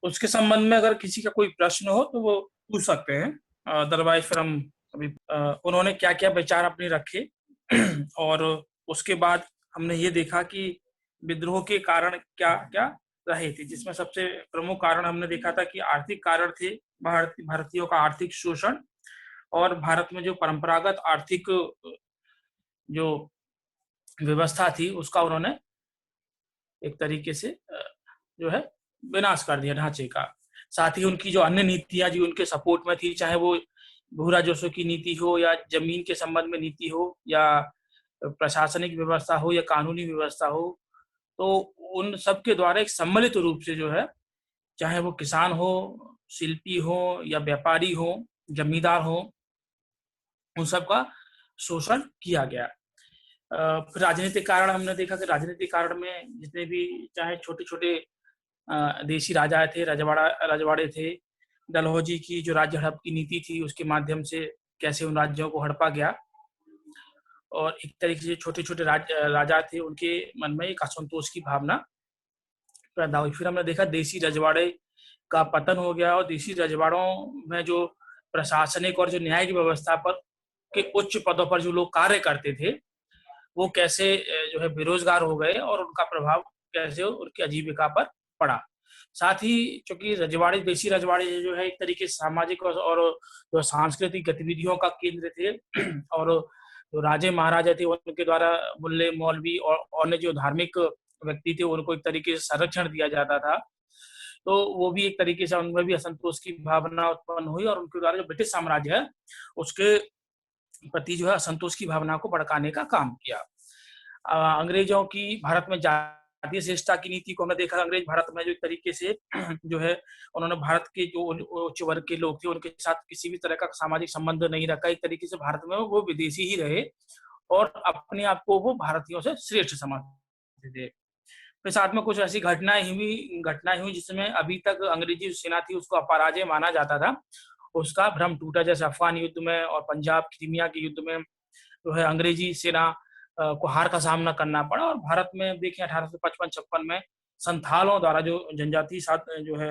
उसके संबंध में अगर किसी का कोई प्रश्न हो तो वो पूछ सकते हैं, अदरवाइज फिर हम अभी उन्होंने क्या क्या विचार अपने रखे और उसके बाद हमने ये देखा कि विद्रोह के कारण क्या क्या रहे थे, जिसमें सबसे प्रमुख कारण हमने देखा था कि आर्थिक कारण थे, भारतीयों का आर्थिक शोषण और भारत में जो परंपरागत आर्थिक जो व्यवस्था थी उसका उन्होंने एक तरीके से जो है विनाश कर दिया ढांचे का। साथ ही उनकी जो अन्य नीतियां जो उनके सपोर्ट में थी, चाहे वो भू राजस्व की नीति हो या जमीन के संबंध में नीति हो या प्रशासनिक व्यवस्था हो या कानूनी व्यवस्था हो, तो उन सब के द्वारा एक सम्मिलित रूप से जो है, चाहे वो किसान हो, शिल्पी हो या व्यापारी हो, जमींदार हो, उन सब का शोषण किया गया। फिर राजनीतिक कारण हमने देखा कि राजनीतिक कारण में जितने भी चाहे छोटे छोटे देशी राजा थे, रजवाड़े थे, डलहौजी की जो राज्य हड़प की नीति थी उसके माध्यम से कैसे उन राज्यों को हड़पा गया और एक तरीके से छोटे छोटे राजा थे उनके मन में एक असंतोष की भावना पैदा हुई। फिर हमने देखा देशी रजवाड़े का पतन हो गया और देशी रजवाड़ों में जो प्रशासनिक और जो न्यायिक व्यवस्था पर के उच्च पदों पर जो लोग कार्य करते थे वो कैसे जो है बेरोजगार हो गए और उनका प्रभाव कैसे उनकी आजीविका पर पड़ा। साथ ही चूंकि रजवाड़े, देशी रजवाड़े जो है एक तरीके से सामाजिक और जो सांस्कृतिक गतिविधियों का केंद्र थे और जो राजे महाराजा थे उनके द्वारा मुल्ले मौलवी और अन्य जो धार्मिक व्यक्ति थे उनको एक तरीके से संरक्षण दिया जाता था, तो वो भी एक तरीके से उनमें भी असंतोष की भावना उत्पन्न हुई और उनके द्वारा जो ब्रिटिश साम्राज्य है उसके प्रति जो है असंतोष की भावना को भड़काने का काम किया। अंग्रेजों की भारत में जातीय श्रेष्ठता की नीति को हमने देखा। अंग्रेज भारत में जो एक तरीके से जो है उन्होंने भारत के जो उच्च वर्ग के लोग थे उनके साथ किसी भी तरह का सामाजिक संबंध नहीं रखा। एक तरीके से भारत में वो विदेशी ही रहे और अपने आप को वो भारतीयों से श्रेष्ठ समझते थे। फिर साथ में कुछ ऐसी घटनाएं हुई जिसमें अभी तक अंग्रेजी सेना थी उसको अपराजय माना जाता था, उसका भ्रम टूटा। जैसे अफगान युद्ध में और पंजाब क्रीमिया के युद्ध में जो है अंग्रेजी सेना को हार का सामना करना पड़ा और भारत में देखें 1855-56 में संथालों द्वारा जो जनजाति जो है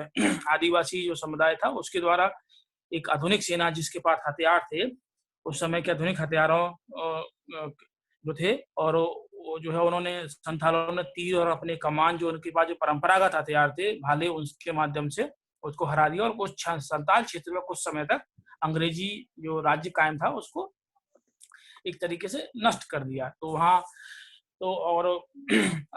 आदिवासी जो समुदाय था उसके द्वारा एक आधुनिक सेना जिसके पास हथियार थे, उस समय के आधुनिक हथियारों जो थे और वो जो है उन्होंने संथालों ने तीर और अपने कमान जो उनके पास जो परंपरागत हथियार थे भाले उसके माध्यम से उसको हरा दिया और कुछ संथाल क्षेत्र में कुछ समय तक अंग्रेजी जो राज्य कायम था उसको एक तरीके से नष्ट कर दिया। तो वहाँ तो और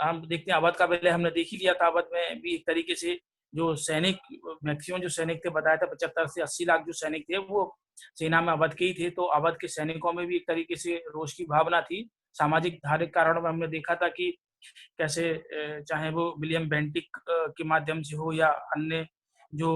हम देखते हैं अवध का पहले हमने देख ही लिया था। अवध में भी एक तरीके से जो सैनिक मैक्सिमम जो सैनिक थे बताया था 75 से 80 लाख जो सैनिक थे वो सेना में अवध के ही थे। तो अवध के सैनिकों में भी एक तरीके से रोष की भावना थी। सामाजिक धार्मिक कारणों में हमने देखा था कि कैसे चाहे वो विलियम बेंटिक के माध्यम से हो या अन्य जो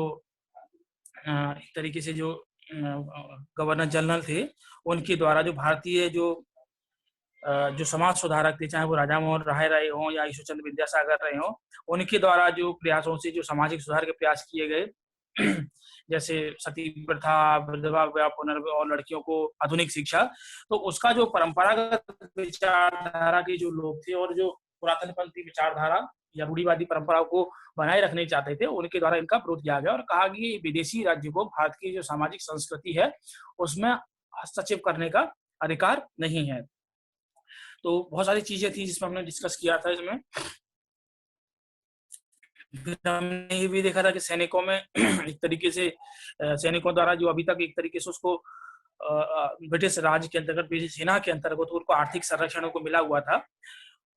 एक तरीके से जो गवर्नर जनरल थे उनके द्वारा जो भारतीय जो समाज सुधारक थे, चाहे वो राजा मोहन राय रहे हों या ईश्वर चंद्र विद्यासागर रहे हों, उनके द्वारा जो प्रयासों से जो सामाजिक सुधार के प्रयास किए गए जैसे सती प्रथा, विधवा विवाह पुनर्विवाह और लड़कियों को आधुनिक शिक्षा, तो उसका जो परंपरागत विचारधारा के जो लोग थे और जो पुरातनपंथी विचारधारा या रूढ़िवादी परंपराओं को बनाए रखने चाहते थे उनके द्वारा इनका विरोध किया गया और कहा कि विदेशी राज्य को भारत की जो सामाजिक संस्कृति है उसमें हस्तक्षेप करने का अधिकार नहीं है। तो बहुत सारी चीजें थी जिसमें हमने डिस्कस किया था। इसमें हमने ये भी देखा था कि सैनिकों में एक तरीके से सैनिकों द्वारा जो अभी तक एक तरीके से उसको ब्रिटिश राज के अंतर्गत ब्रिटिश सेना के अंतर्गत उनको आर्थिक संरक्षण को मिला हुआ था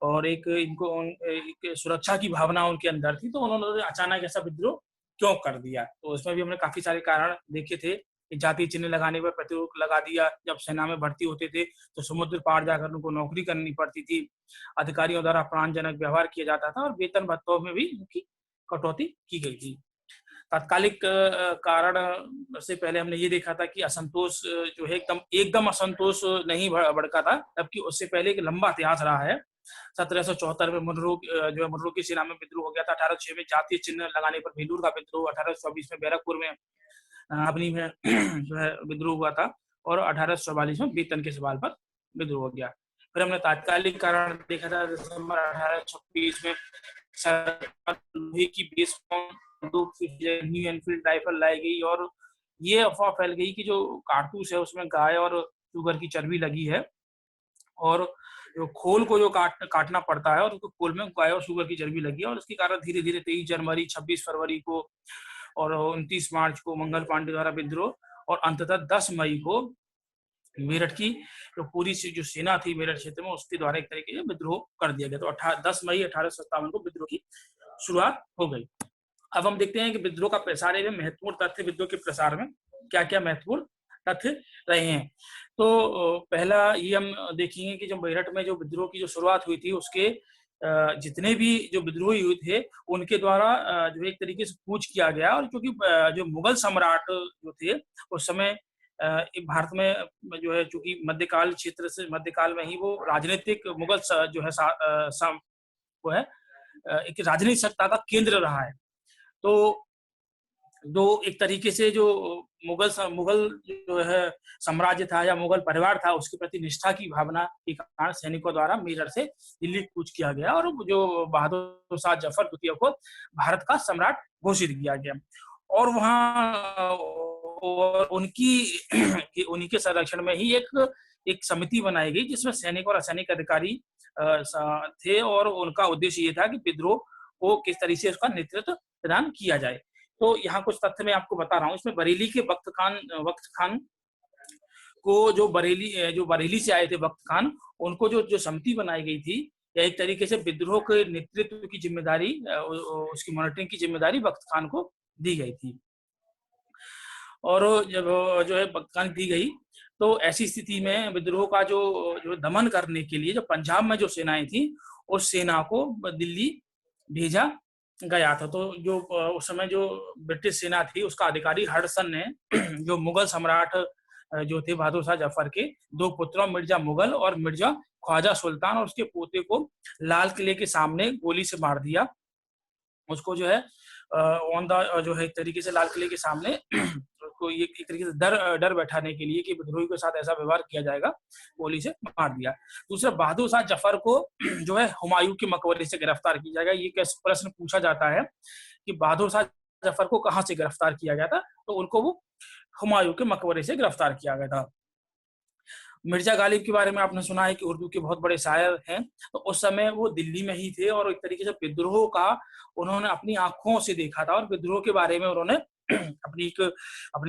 और एक इनको एक सुरक्षा की भावना उनके अंदर थी, तो उन्होंने अचानक ऐसा विद्रोह क्यों कर दिया। तो उसमें भी हमने काफी सारे कारण देखे थे। जातीय चिन्ह लगाने पर प्रतिरोध लगा दिया, जब सेना में भर्ती होते थे तो समुद्र पार जाकर उनको नौकरी करनी पड़ती थी, अधिकारियों द्वारा अपमानजनक व्यवहार किया जाता था और वेतन भत्तों में भी उनकी कटौती की गई थी। तात्कालिक कारण से पहले हमने ये देखा था कि असंतोष जो है एकदम असंतोष नहीं भड़का था, जबकि उससे पहले एक लंबा इतिहास रहा है। 1774 में मुनरो की सेना में विद्रोह हो गया था। 1806 में जातीय चिन्ह लगाने पर भेलूर का विद्रोह, 1824 में बैरकपुर में अपनी में जो है विद्रोह हुआ था और 1844 में वेतन के सवाल पर विद्रोह हो गया। फिर हमने तात्कालिक कारण देखा था दिसंबर 1826 में सरकार लोहे की बेस बंदूक न्यू एनफील्ड राइफल लाई गई और ये अफवाह फैल गई कि जो कारतूस है उसमें गाय और शुगर की चर्बी लगी है और जो खोल को जो काटना पड़ता है और उसको खोल में गाय और शुगर की चर्बी लगी है और इसके कारण धीरे धीरे 23 जनवरी 26 फरवरी को और 29 मार्च को मंगल पांडे द्वारा विद्रोह और अंततः 10 मई को मेरठ की जो पूरी जो सेना थी मेरठ क्षेत्र में उसके द्वारा एक तरीके से विद्रोह कर दिया गया। तो 10 मई 1857 को विद्रोह की शुरुआत हो गई। अब हम देखते हैं कि विद्रोह का प्रसार में महत्वपूर्ण तथ्य विद्रोह के प्रसार में क्या क्या महत्वपूर्ण तथ्य रहे हैं। तो पहला ये हम देखेंगे कि जब मेरठ में जो विद्रोह की जो शुरुआत हुई थी उसके जितने भी जो विद्रोही हुए थे उनके द्वारा जो एक तरीके से कूच किया गया और क्योंकि जो मुगल सम्राट जो थे उस समय भारत में जो है चूंकि मध्यकाल क्षेत्र से मध्यकाल में ही वो राजनीतिक मुगल जो है वो है एक राजनीतिक सत्ता का केंद्र रहा है। तो जो एक तरीके से जो मुगल जो है साम्राज्य था या मुगल परिवार था उसके प्रति निष्ठा की भावना के कारण सैनिकों द्वारा मेरठ से दिल्ली कूच किया गया और जो बहादुर शाह जफर द्वितीय को भारत का सम्राट घोषित किया गया और वहाँ और उन्हीं के संरक्षण में ही एक समिति बनाई गई जिसमें सैनिक और असैनिक अधिकारी थे और उनका उद्देश्य ये था कि विद्रोह को किस तरीके से उसका नेतृत्व प्रदान किया जाए। तो यहाँ कुछ तथ्य मैं आपको बता रहा हूँ। इसमें बरेली के वक्त खान को जो बरेली से आए थे वक्त खान उनको जो समिति बनाई गई थी या एक तरीके से विद्रोह के नेतृत्व की जिम्मेदारी उसकी मॉनिटरिंग की जिम्मेदारी वक्त खान को दी गई थी और जब जो है वक्त खान दी गई तो ऐसी स्थिति में विद्रोह का जो दमन करने के लिए जो पंजाब में जो सेनाएं थी उस सेना को दिल्ली भेजा गया था। तो जो उस समय जो ब्रिटिश सेना थी उसका अधिकारी हडसन ने जो मुगल सम्राट जो थे बहादुर शाह जफर के दो पुत्रों मिर्जा मुगल और मिर्जा ख्वाजा सुल्तान और उसके पोते को लाल किले के सामने गोली से मार दिया। उसको जो है ऑन द जो है एक तरीके से लाल किले के सामने को ये एक तरीके से डर बैठाने के लिए कि विद्रोही के साथ ऐसा व्यवहार किया जाएगा गोली से मार दिया। दूसरा बहादुर शाह जफर को जो है हुमायूं के मकबरे से गिरफ्तार किया जाएगा। ये प्रश्न पूछा जाता है कि बहादुर शाह जफर को कहाँ से गिरफ्तार किया गया था, तो उनको वो हुमायूं के मकबरे से गिरफ्तार किया गया था। मिर्जा गालिब के बारे में आपने सुना है कि उर्दू के बहुत बड़े शायर हैं, तो उस समय वो दिल्ली में ही थे और एक तरीके से विद्रोह का उन्होंने अपनी आंखों से देखा था और विद्रोह के बारे में उन्होंने अपनी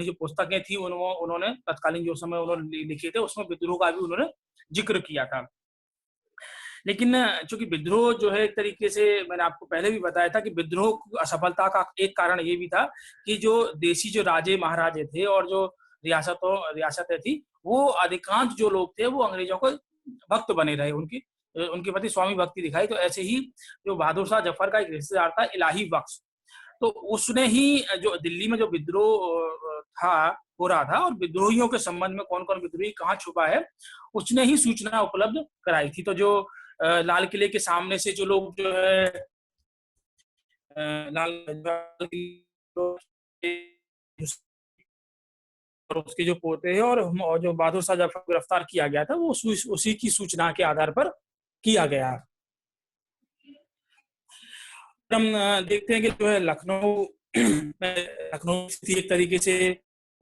जो पुस्तकें थी उन्होंने तत्कालीन जो समय उन्होंने लिखे थे उसमें विद्रोह का भी उन्होंने जिक्र किया था। लेकिन चूंकि विद्रोह जो है एक तरीके से मैंने आपको पहले भी बताया था कि विद्रोह असफलता का एक कारण ये भी था कि जो देशी जो राजे महाराजे थे और जो रियासतें थी वो अधिकांश जो लोग थे वो अंग्रेजों को भक्त बने रहे, उनके प्रति स्वामी भक्ति दिखाई। तो ऐसे ही जो बहादुर शाह जफर का एक रिश्तेदार था इलाही बख्श, तो उसने ही जो दिल्ली में जो विद्रोह था हो रहा था और विद्रोहियों के संबंध में कौन कौन विद्रोही कहाँ छुपा है उसने ही सूचना उपलब्ध कराई थी। तो जो लाल किले के सामने से जो लोग जो है और उसके जो पोते हैं और जो बहादुर शाह जफर को गिरफ्तार किया गया था वो उसी की सूचना के आधार पर किया गया। हम देखते हैं कि जो है लखनऊ स्थिति एक तरीके से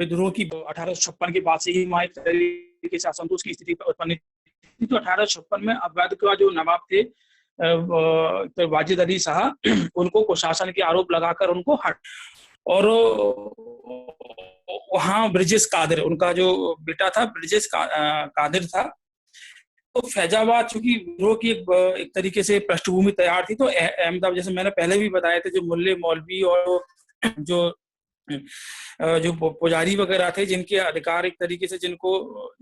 विद्रोह की 1856 के बाद से ही वहां एक तरीके से असंतोष की स्थिति उत्पन्न थी। तो 1856 में अवध का जो नवाब थे तो वाजिद अली शाह उनको कुशासन के आरोप लगाकर उनको हट और वहां ब्रिजेश कादिर उनका जो बेटा था ब्रिजेश कादिर था। तो फैजाबाद चूंकि विद्रोह की एक तरीके से पृष्ठभूमि तैयार थी तो अहमदाबाद जैसे मैंने पहले भी बताया था जो मुल्ले मौलवी और जो पुजारी वगैरह थे जिनके अधिकार एक तरीके से जिनको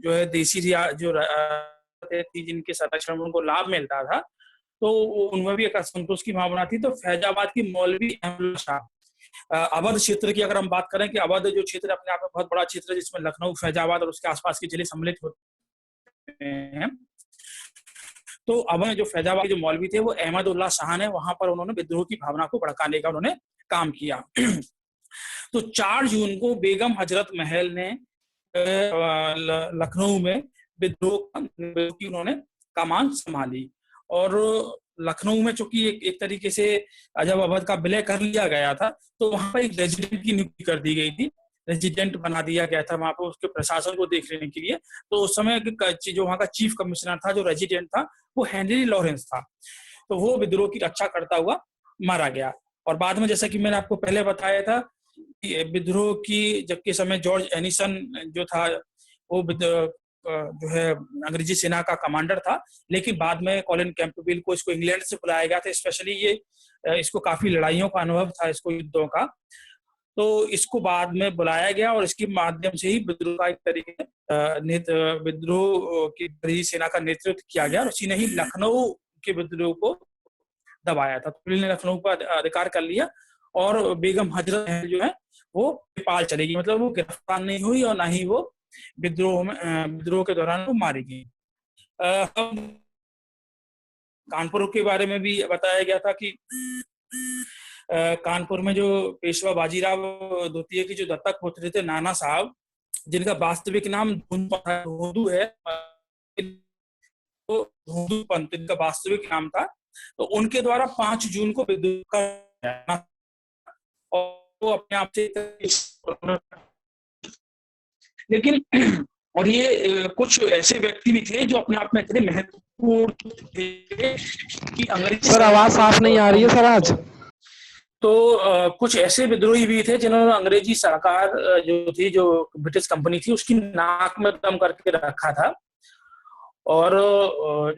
जो है देसी जो थी जिनके संरक्षण में उनको लाभ मिलता था तो उनमें भी एक असंतोष की भावना थी। तो फैजाबाद की मौलवी अहमद शाह अवध क्षेत्र की अगर हम बात करें कि अवध जो क्षेत्र अपने आप में बहुत बड़ा क्षेत्र है जिसमें लखनऊ फैजाबाद और उसके आसपास के जिले सम्मिलित होते हैं, तो अब जो फैजाबाद जो मौलवी थे वो अहमद उल्लाह शाह ने वहां पर उन्होंने विद्रोह की भावना को भड़काने का उन्होंने काम किया। तो 4 जून को बेगम हजरत महल ने लखनऊ में विद्रोह की उन्होंने कमान संभाली और लखनऊ में चूंकि एक तरीके से जब अवध का विलय कर लिया गया था, तो वहां पर एक रेजिडेंट की नियुक्ति कर दी गई थी, रेजिडेंट बना दिया गया था वहां पर उसके प्रशासन को देख लेने के लिए। तो उस समय जो वहां का चीफ कमिश्नर था, जो रेजिडेंट था, वो हेनरी लॉरेंस था। तो वो विद्रोह की रक्षा करता हुआ मारा गया। और बाद में, जैसा कि मैंने आपको पहले बताया था, विद्रोह की जबकि समय जॉर्ज एनिसन जो था, वो जो है अंग्रेजी सेना का कमांडर था, लेकिन बाद में कॉलिन कैंपबेल को इसको इंग्लैंड से बुलाया गया था। स्पेशली ये इसको काफी लड़ाइयों का अनुभव था, इसको युद्धों का, तो इसको बाद में बुलाया गया और इसके माध्यम से ही विद्रोह का एक तरीके विद्रोह की अंग्रेजी सेना का नेतृत्व किया गया और उसी ने ही लखनऊ के विद्रोह को दबाया था। तो ने लखनऊ का अधिकार कर लिया और बेगम हजरत जो है वो नेपाल चलेगी, मतलब वो गिरफ्तार नहीं हुई और ना ही वो विद्रोह के दौरान वो मारी गई। कानपुर के बारे में भी बताया गया था कि कानपुर में जो पेशवा बाजीराव द्वितीय की जो दत्तक पुत्र थे नाना साहब, जिनका वास्तविक नाम धोंदू है, तो धोंदू पंत इनका वास्तविक नाम था, तो उनके द्वारा 5 जून को विद्रोह का और वो अपने आप से, लेकिन और ये कुछ ऐसे व्यक्ति भी थे जो अपने आप में इतने महत्वपूर्ण थे कि अंग्रेजी। सर आवाज साफ नहीं आ रही है सर आज। तो कुछ ऐसे विद्रोही भी थे जिन्होंने अंग्रेजी सरकार जो थी, जो ब्रिटिश कंपनी थी, उसकी नाक में दम करके रखा था। और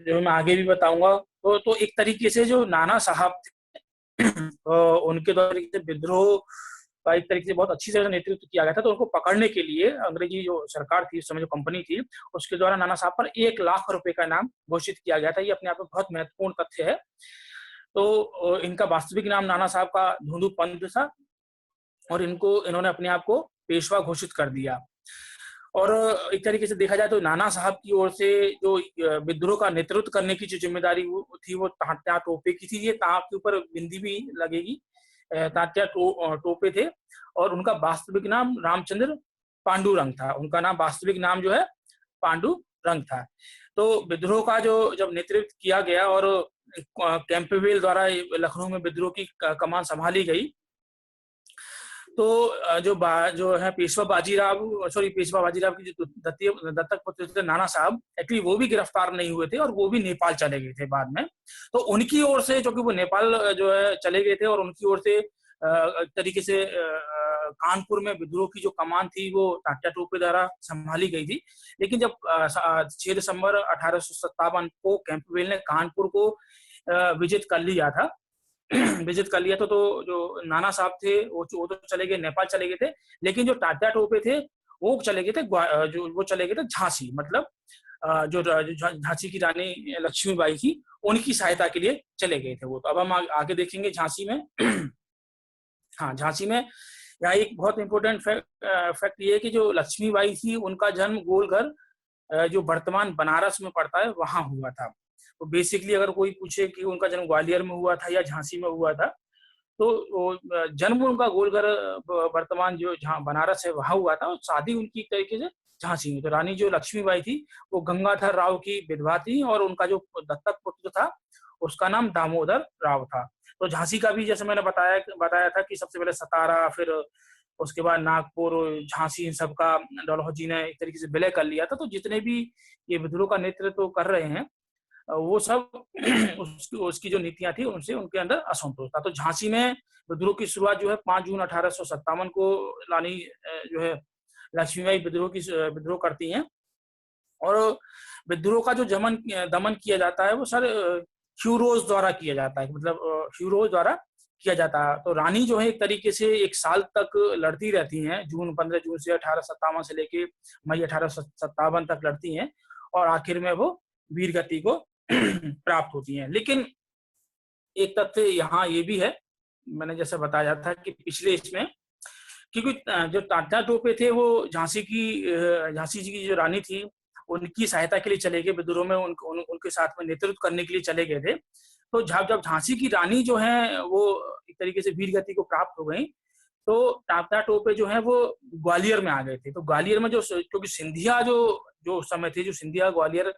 जो मैं आगे भी बताऊंगा, तो एक तरीके से जो नाना साहब थे उनके द्वारा विद्रोह का एक तरीके से बहुत अच्छी तरह नेतृत्व किया गया था। तो उनको पकड़ने के लिए अंग्रेजी जो सरकार थी, उस समय जो कंपनी थी, उसके द्वारा नाना साहब पर 1 लाख रुपए का इनाम घोषित किया गया था। ये अपने आप में बहुत महत्वपूर्ण तथ्य है। तो इनका वास्तविक नाम नाना साहब का धोंदू पंत था और इन्होंने अपने आप को पेशवा घोषित कर दिया। और एक तरीके से देखा जाए तो नाना साहब की ओर से जो विद्रोह का नेतृत्व करने की जो जिम्मेदारी थी वो तात्या टोपे की थी। ये ता के ऊपर बिंदी भी लगेगी, तात्या टोपे थे और उनका वास्तविक नाम रामचंद्र पांडुरंग था। उनका नाम वास्तविक नाम जो है पांडुरंग था। तो विद्रोह का जब नेतृत्व किया गया और कैंपबेल द्वारा लखनऊ में विद्रोह की कमान संभाली गई, तो जो है पेशवा बाजीराव की जो दत्तक पुत्र थे नाना साहब, एक्चुअली वो भी गिरफ्तार नहीं हुए थे और वो भी नेपाल चले गए थे बाद में। तो उनकी ओर से, जो कि वो नेपाल जो है चले गए थे और उनकी ओर से एक तरीके से कानपुर में विद्रोह की जो कमान थी वो तात्या टोपे द्वारा संभाली गई थी। लेकिन जब 6 दिसंबर 1857 को कैंपबेल ने कानपुर को विजित कर लिया था तो जो नाना साहब थे वो तो चले गए, नेपाल चले गए थे। लेकिन जो तात्या टोपे थे वो चले गए थे झांसी, मतलब जो झांसी की रानी लक्ष्मीबाई थी, उनकी सहायता के लिए चले गए थे वो। तो अब हम आगे देखेंगे झांसी में। हाँ, झांसी में यहाँ एक बहुत इंपॉर्टेंट फैक्ट ये है कि जो लक्ष्मीबाई थी उनका जन्म गोलघर जो वर्तमान बनारस में पड़ता है वहां हुआ था। तो बेसिकली अगर कोई पूछे कि उनका जन्म ग्वालियर में हुआ था या झांसी में हुआ था, तो जन्म उनका गोलघर वर्तमान जो जहाँ बनारस है वहां हुआ था और शादी उनकी एक तरीके से झांसी में। तो रानी जो लक्ष्मीबाई थी वो गंगाधर राव की विधवा थी और उनका जो दत्तक पुत्र था उसका नाम दामोदर राव था। तो झांसी का भी जैसे मैंने बताया था कि सबसे पहले सतारा, फिर उसके बाद नागपुर, झांसी, इन सब का डलहौजी ने एक तरीके से विलय कर लिया था। तो जितने भी ये विद्रोह का नेतृत्व कर रहे हैं वो सब उसकी जो नीतियां थी उनसे उनके अंदर असंतोष था। तो झांसी में विद्रोह की शुरुआत जो है 5 जून 1857 को रानी जो है लक्ष्मीबाई विद्रोह करती हैं। और विद्रोह का जो दमन किया जाता है वो सर ह्यूरोज द्वारा किया जाता है, मतलब ह्यूरोज द्वारा किया जाता है। तो रानी जो है एक तरीके से 1 साल तक लड़ती रहती हैं, 15 जून से 1857 से लेके मई 1857 तक लड़ती हैं और आखिर में वो वीर गति को प्राप्त होती हैं। लेकिन एक तथ्य यहाँ ये भी है, मैंने जैसे बताया था कि पिछले इसमें, क्योंकि जो तात्या टोपे थे वो झांसी जी की जो रानी थी उनकी सहायता के लिए चले गए विद्रोह में, उनके साथ में नेतृत्व करने के लिए चले गए थे। तो जब झांसी की रानी जो है वो एक तरीके से वीर गति को प्राप्त हो गई, तो तात्या टोपे जो है वो ग्वालियर में आ गए थे। तो ग्वालियर में जो, क्योंकि सिंधिया जो समय थे, जो सिंधिया ग्वालियर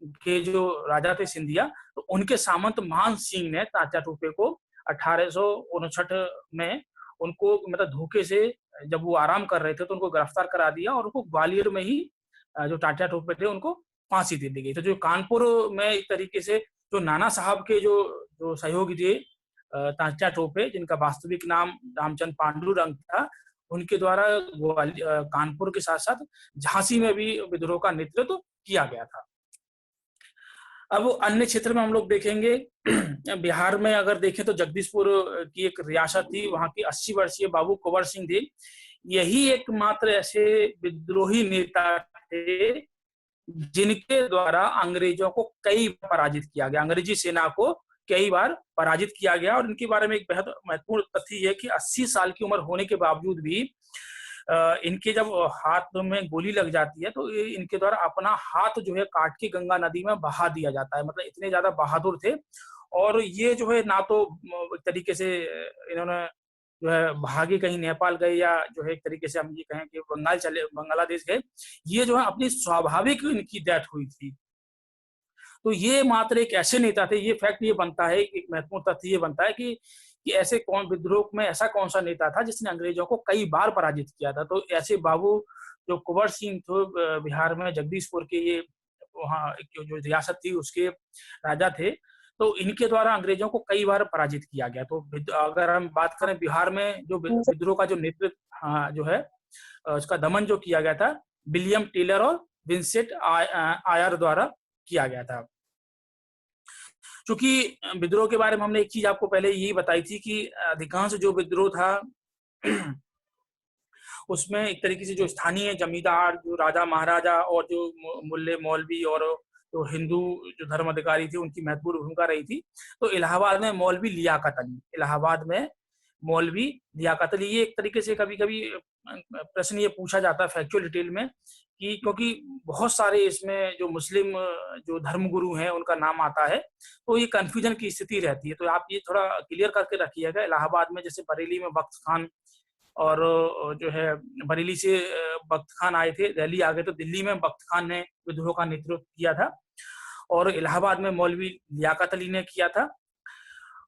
के जो राजा थे सिंधिया, तो उनके सामंत मान सिंह ने तात्या टोपे को 1859 में उनको मतलब धोखे से, जब वो आराम कर रहे थे तो उनको गिरफ्तार करा दिया और उनको ग्वालियर में ही जो तात्या टोपे थे उनको फांसी दे दी गई। तो जो कानपुर में एक तरीके से जो नाना साहब के जो जो सहयोगी थे तात्या टोपे, जिनका वास्तविक नाम रामचंद्र पांडुरंग था, उनके द्वारा कानपुर के साथ साथ झांसी में भी विद्रोह का नेतृत्व किया गया था। अब अन्य क्षेत्र में हम लोग देखेंगे, बिहार में अगर देखें तो जगदीशपुर की एक रियासत थी, वहां के 80 वर्षीय बाबू कुंवर सिंह थे। यही एकमात्र ऐसे विद्रोही नेता थे जिनके द्वारा अंग्रेजों को कई बार पराजित किया गया, अंग्रेजी सेना को कई बार पराजित किया गया। और इनके बारे में एक बेहद महत्वपूर्ण तथ्य है कि 80 साल की उम्र होने के बावजूद भी इनके जब हाथ में गोली लग जाती है तो इनके द्वारा अपना हाथ जो है काट के गंगा नदी में बहा दिया जाता है। मतलब इतने ज्यादा बहादुर थे। और ये जो है ना तो एक तरीके से इन्होंने जो है भागे कहीं नेपाल गए, या जो है एक तरीके से हम ये कहें कि बांग्लादेश गए, ये जो है अपनी स्वाभाविक इनकी डेथ हुई थी। तो ये मात्र एक ऐसे नेता थे, ये फैक्ट ये बनता है, एक महत्वपूर्ण तथ्य ये बनता है कि ऐसे कौन विद्रोह में ऐसा कौन सा नेता था जिसने अंग्रेजों को कई बार पराजित किया था। तो ऐसे बाबू जो कुंवर सिंह थे, बिहार में जगदीशपुर के ये वहाँ जो रियासत थी उसके राजा थे, तो इनके द्वारा अंग्रेजों को कई बार पराजित किया गया। तो अगर हम बात करें बिहार में जो विद्रोह का जो नेतृत्व जो है उसका दमन जो किया गया था, विलियम टेलर और विंसेंट आयर द्वारा किया गया था। क्योंकि विद्रोह के बारे में हमने एक चीज आपको पहले यही बताई थी कि अधिकांश जो विद्रोह था उसमें एक तरीके से जो स्थानीय जमींदार, जो राजा महाराजा और जो मुल्ले मौलवी और जो हिंदू जो धर्म अधिकारी थे, उनकी महत्वपूर्ण भूमिका रही थी। तो इलाहाबाद में मौलवी लियाकत अली, इलाहाबाद में मौलवी लियाकत अली, ये एक तरीके से कभी कभी प्रश्न ये पूछा जाता है फैक्चुअल डिटेल में कि क्योंकि बहुत सारे इसमें जो मुस्लिम जो धर्मगुरु हैं उनका नाम आता है, तो ये कंफ्यूजन की स्थिति रहती है। तो आप ये थोड़ा क्लियर करके रखिएगा। इलाहाबाद में जैसे बरेली में बख्त खान, और जो है बरेली से बख्त खान आए थे, दिल्ली आ गए, तो दिल्ली में बख्त खान ने विद्रोह का नेतृत्व किया था, और इलाहाबाद में मौलवी लियाकत अली ने किया था,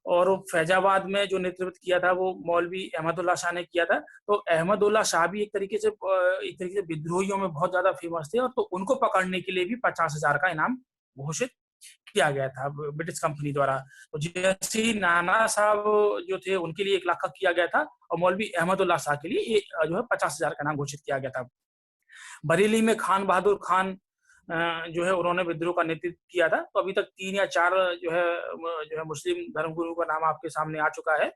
और फैजाबाद में जो नेतृत्व किया था वो मौलवी अहमदुल्ला शाह ने किया था। तो अहमदुल्ला शाह भी एक तरीके से विद्रोहियों में बहुत ज्यादा फेमस थे, और तो उनको पकड़ने के लिए भी 50,000 का इनाम घोषित किया गया था ब्रिटिश कंपनी द्वारा। तो जैसे ही नाना साहब जो थे उनके लिए 1 लाख का किया गया था, और मौलवी अहमदुल्ला शाह के लिए जो है 50,000 का इनाम घोषित किया गया था। बरेली में खान बहादुर खान जो है उन्होंने विद्रोह का नेतृत्व किया था। तो अभी तक 3 या 4 जो है मुस्लिम धर्मगुरु का नाम आपके सामने आ चुका है।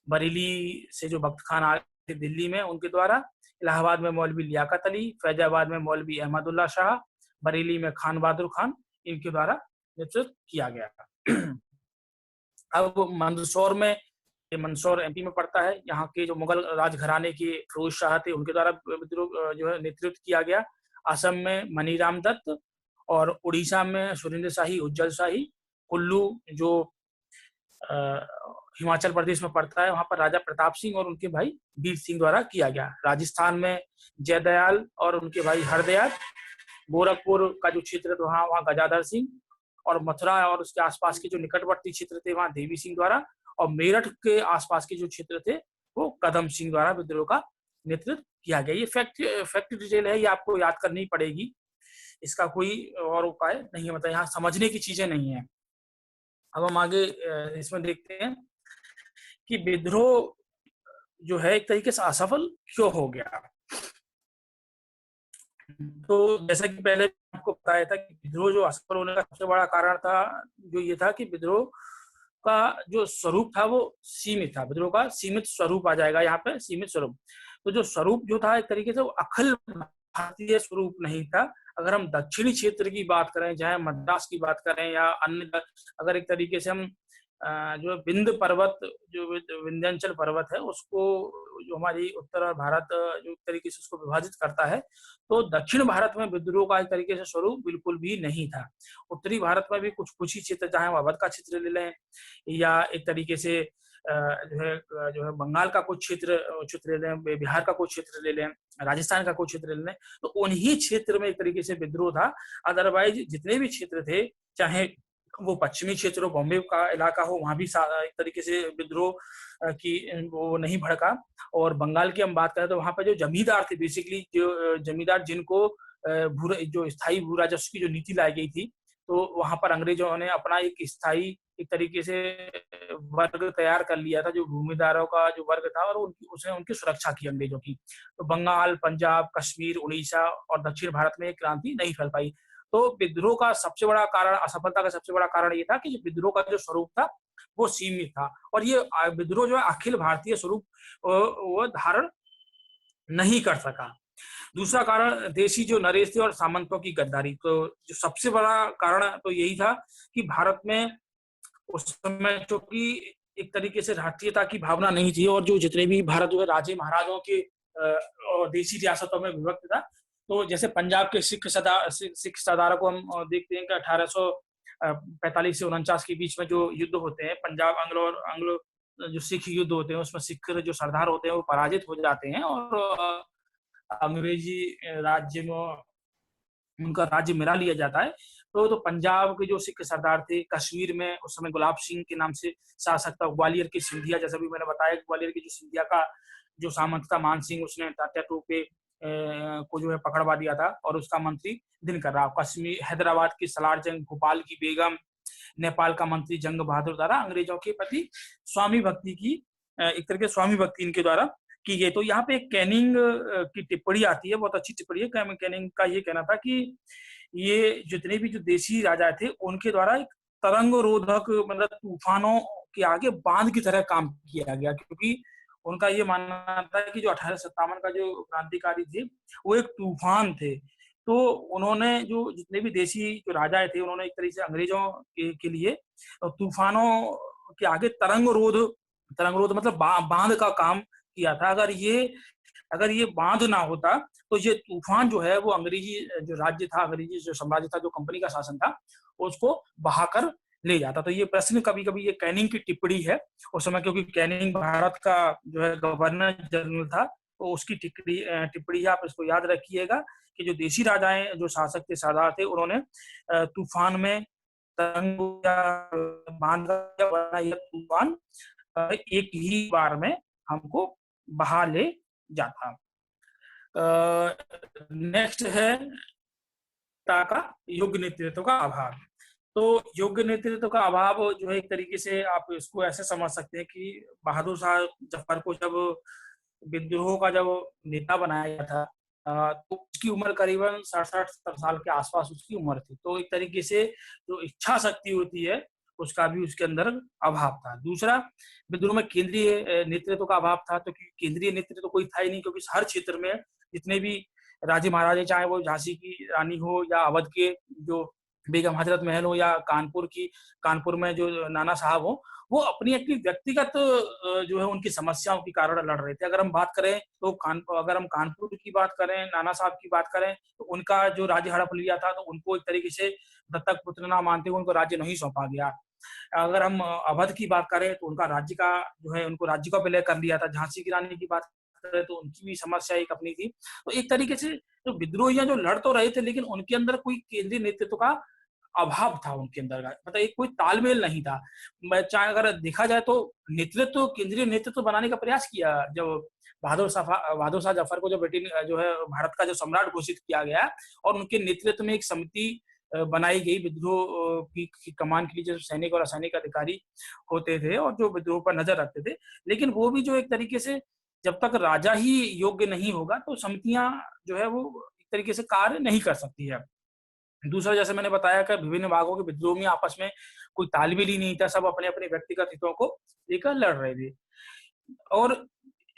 बरेली से जो बख्त खान आए थे दिल्ली में, उनके द्वारा, इलाहाबाद में मौलवी लियाकत अली, फैजाबाद में मौलवी अहमदुल्ला शाह, बरेली में खान बहादुर खान, इनके द्वारा नेतृत्व किया गया। अब मंदसौर में, मंदसौर एमपी में पड़ता है, यहाँ के जो मुगल राजघराने के फिरोज शाह थे उनके द्वारा विद्रोह जो है नेतृत्व किया गया। असम में मनीराम दत्त, और उड़ीसा में सुरेंद्र शाही, उज्जवल शाही। कुल्लू जो हिमाचल प्रदेश में पड़ता है, वहां पर राजा प्रताप सिंह और उनके भाई वीर सिंह द्वारा किया गया। राजस्थान में जयदयाल और उनके भाई हरदयाल। गोरखपुर का जो क्षेत्र था वहाँ गजाधर सिंह, और मथुरा और उसके आसपास के जो निकटवर्ती क्षेत्र थे वहां देवी सिंह द्वारा, और मेरठ के आसपास के जो क्षेत्र थे वो कदम सिंह द्वारा विद्रोह का नेतृत्व किया गया। ये फैक्ट डिटेल है, ये आपको याद करनी पड़ेगी, इसका कोई और उपाय नहीं है, मतलब यहाँ समझने की चीजें नहीं है। अब हम आगे इसमें देखते हैं कि विद्रोह जो है एक तरीके से असफल क्यों हो गया। तो जैसा कि पहले आपको बताया था कि विद्रोह जो असफल होने का सबसे बड़ा कारण था, जो ये था कि विद्रोह का जो स्वरूप था वो सीमित था। विद्रोह का सीमित स्वरूप आ जाएगा यहाँ पे, सीमित स्वरूप। तो जो स्वरूप जो था एक तरीके से वो अखिल भारतीय स्वरूप नहीं था। अगर हम दक्षिणी क्षेत्र की बात करें, चाहे मद्रास की बात करें या अन्य, अगर एक तरीके से हम जो विंध्य पर्वत, जो विंध्यांचल पर्वत है, उसको जो हमारी उत्तर भारत जो तरीके से उसको विभाजित करता है, तो दक्षिण भारत में विद्रोह का एक तरीके से स्वरूप बिल्कुल भी नहीं था। उत्तरी भारत में भी कुछ कुछ ही क्षेत्र, चाहे हम अवध का क्षेत्र ले लें या एक तरीके से जो है बंगाल का कुछ क्षेत्र ले लें, बिहार का कुछ क्षेत्र ले लें, राजस्थान का कुछ क्षेत्र ले लें, तो उन्हीं क्षेत्र में एक तरीके से विद्रोह था। अदरवाइज जितने भी क्षेत्र थे, चाहे वो पश्चिमी क्षेत्र हो, बॉम्बे का इलाका हो, वहां भी एक तरीके से विद्रोह की वो नहीं भड़का। और बंगाल की हम बात करें तो वहां पर जो जमींदार थे, बेसिकली जो जमींदार जिनको जो स्थायी भू राजस्व की जो नीति लाई गई थी, तो वहां पर अंग्रेजों ने अपना एक स्थायी एक तरीके से वर्ग तैयार कर लिया था, जो भूमिदारों का जो वर्ग था, और उसने उनकी सुरक्षा की अंग्रेजों की। तो बंगाल, पंजाब, कश्मीर, उड़ीसा और दक्षिण भारत में क्रांति नहीं फैल पाई। तो विद्रोह का सबसे बड़ा कारण, असफलता का सबसे बड़ा कारण ये था कि विद्रोह का जो स्वरूप था वो सीमित था, और ये विद्रोह जो है अखिल भारतीय स्वरूप वो धारण नहीं कर सका। दूसरा कारण देशी जो नरेश थे और सामंतों की गद्दारी। तो जो सबसे बड़ा कारण तो यही था कि भारत में उस समय चूंकि एक तरीके से राष्ट्रीयता की भावना नहीं थी, और जो जितने भी भारत जो है राजे महाराजाओं के और देशी रियासतों में विभक्त था। तो जैसे पंजाब के सिख सरदारों को हम देखते हैं कि 1845 से 49 के बीच में जो युद्ध होते हैं, पंजाब अंग्लो जो सिख युद्ध होते हैं, उसमें सिख जो सरदार होते हैं वो पराजित हो जाते हैं, और अंग्रेजी राज्य में उनका राज्य मिला लिया जाता है। तो पंजाब के जो सिख सरदार थे, कश्मीर में उस समय गुलाब सिंह के नाम से शासक था, ग्वालियर के सिंधिया, जैसा भी मैंने बताया, ग्वालियर के जो सिंधिया का जो सामंत था मान सिंह, उसने तात्या टोपे को जो है पकड़वा दिया था, और उसका मंत्री दिनकर राव। कश्मीर हैदराबाद की सलार जंग, भोपाल की बेगम, नेपाल का मंत्री जंग बहादुर द्वारा अंग्रेजों के प्रति स्वामी भक्ति की एक तरह के स्वामी भक्ति इनके द्वारा की गई। तो यहाँ पे एक कैनिंग की टिप्पणी आती है, बहुत अच्छी टिप्पणी है। कैनिंग का ये कहना था कि ये जितने भी जो देशी राजा थे उनके द्वारा एक तरंग रोधक, मतलब तूफानों के आगे बांध की तरह काम किया गया, क्योंकि उनका ये मानना था कि जो 1857 का जो क्रांतिकारी थे वो एक तूफान थे। तो उन्होंने जो जितने भी देशी जो राजा थे, उन्होंने एक तरीके से अंग्रेजों के लिए तूफानों के आगे तरंग रोध मतलब बांध का काम किया था। अगर ये बांध ना होता तो ये तूफान जो है वो अंग्रेजी जो राज्य था, अंग्रेजी जो साम्राज्य था, जो कंपनी का शासन था, उसको बहाकर ले जाता। तो ये प्रश्न कभी कभी ये कैनिंग की टिप्पणी है उस समय, क्योंकि कैनिंग भारत का जो है गवर्नर जनरल था, तो उसकी टिप्पणी आप इसको याद रखिएगा कि जो देशी राजाएं जो शासक थे, सरदार थे, उन्होंने तूफान में बांध तूफान एक ही बार में हमको बहा ले जाता। नेक्स्ट है का योग्य नेतृत्व का अभाव। तो योग्य नेतृत्व का अभाव जो है एक तरीके से आप इसको ऐसे समझ सकते हैं कि बहादुर शाह जफर को जब विद्रोह का जब नेता बनाया गया था, तो उसकी उम्र करीबन 67 साल के आसपास उसकी उम्र थी। तो एक तरीके से जो इच्छा शक्ति होती है उसका भी उसके अंदर अभाव था। दूसरा, विद्रोह में केंद्रीय नेतृत्व का अभाव था, तो केंद्रीय नेतृत्व कोई था ही नहीं, क्योंकि हर क्षेत्र में जितने भी राजे महाराजे, चाहे वो झांसी की रानी हो या अवध के जो बेगम हजरत महल हो या कानपुर में जो नाना साहब हो, वो अपनी अपनी व्यक्तिगत जो है उनकी समस्याओं के कारण लड़ रहे थे। अगर हम बात करें तो अगर हम कानपुर की बात करें, नाना साहब की बात करें, तो उनका जो राज्य हड़प लिया था, तो उनको एक तरीके से दत्तक पुत्र ना मानते हुए उनको राज्य नहीं सौंपा गया। अगर हम अवध की बात करें तो उनका राज्य का जो है उनको राज्य का विलय कर लिया था। झांसी की रानी की बात करें तो उनकी भी समस्या एक अपनी थी। तो एक तरीके से जो विद्रोहियां जो लड़ तो रहे थे, लेकिन उनके अंदर कोई केंद्रीय नेतृत्व का अभाव था उनके अंदर, मतलब एक कोई तालमेल नहीं था। चाहे अगर देखा जाए तो नेतृत्व, केंद्रीय नेतृत्व बनाने का प्रयास किया जब बहादुर शाह जफर को जब ब्रिटेन जो है भारत का जो सम्राट घोषित किया गया, और उनके नेतृत्व में एक समिति बनाई गई विद्रोह की कमान के लिए, जो सैनिक और असैनिक अधिकारी होते थे और जो विद्रोह पर नजर रखते थे। लेकिन वो भी जो एक तरीके से जब तक राजा ही योग्य नहीं होगा तो समितियां जो है वो एक तरीके से कार्य नहीं कर सकती है। दूसरा, जैसे मैंने बताया कि विभिन्न भागों के विद्रोह में आपस में कोई तालमेल ही नहीं था, सब अपने अपने व्यक्तिगत हितों को लेकर लड़ रहे थे। और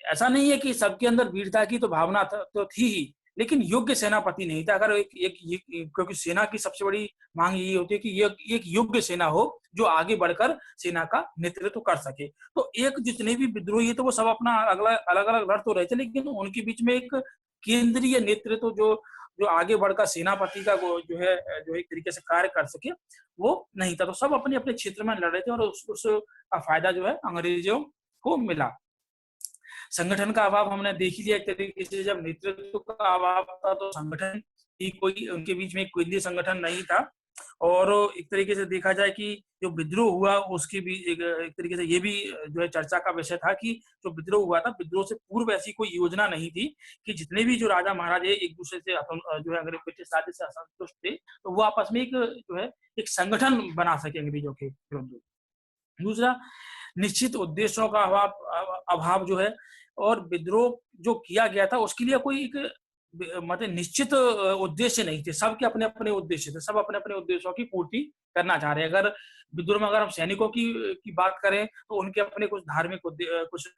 ऐसा नहीं है कि सबके अंदर वीरता की तो भावना तो थी ही, लेकिन योग्य सेनापति नहीं था। अगर क्योंकि सेना की सबसे बड़ी मांग यही होती है कि एक योग्य सेना हो जो आगे बढ़कर सेना का नेतृत्व कर सके। तो एक जितने भी विद्रोही तो वो सब अपना अलग अलग लड़ तो रहे थे, लेकिन उनके बीच में एक केंद्रीय नेतृत्व जो जो आगे बढ़कर सेनापति का वो जो है जो एक तरीके से कार्य कर सके, वो नहीं था। तो सब अपने अपने क्षेत्र में लड़ रहे थे और उस का फायदा जो है अंग्रेजों को मिला। संगठन का अभाव हमने देख ही लिया एक तरीके से, जब नेतृत्व का अभाव था तो संगठन ही कोई उनके बीच में एक केंद्रीय संगठन नहीं था। और एक तरीके से देखा जाए कि जो विद्रोह हुआ उसकी भी एक तरीके से ये भी जो है चर्चा का विषय था कि जो विद्रोह हुआ था, विद्रोह से पूर्व ऐसी कोई योजना नहीं थी कि जितने भी जो राजा महाराजे एक दूसरे से जो है अंग्रेज ब्रिटिश राज्य से असंतुष्ट थे, तो वो आपस में एक जो है एक संगठन बना सके अंग्रेजों के विरुद्ध। दूसरा, निश्चित उद्देश्यों का अभाव जो है, और विद्रोह जो किया गया था उसके लिए कोई एक मतलब निश्चित उद्देश्य नहीं थे। सबके अपने अपने उद्देश्य थे, सब अपने अपने उद्देश्यों की पूर्ति करना चाह रहे हैं। अगर विद्रोह में अगर हम सैनिकों की बात करें तो उनके अपने कुछ धार्मिक कुछ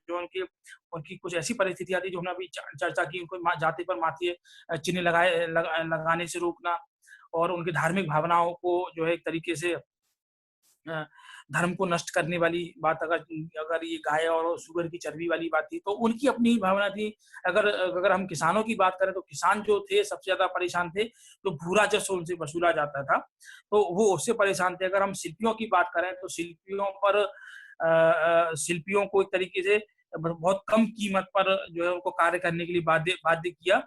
जो उनकी कुछ ऐसी परिस्थितियां थी जो हमने अभी चर्चा की, उनको जाति पर माथे चिन्ह लगाने से रोकना, और उनकी धार्मिक भावनाओं को जो है एक तरीके से धर्म को नष्ट करने वाली बात, अगर ये गाय और शुगर की चर्बी वाली बात थी तो उनकी अपनी ही भावना थी। अगर हम किसानों की बात करें तो किसान जो थे सबसे ज्यादा परेशान थे, तो भूरा जस उनसे वसूला जाता था तो वो उससे परेशान थे। अगर हम शिल्पियों की बात करें तो शिल्पियों को एक तरीके से बहुत कम कीमत पर जो है उनको कार्य करने के लिए बाध्य किया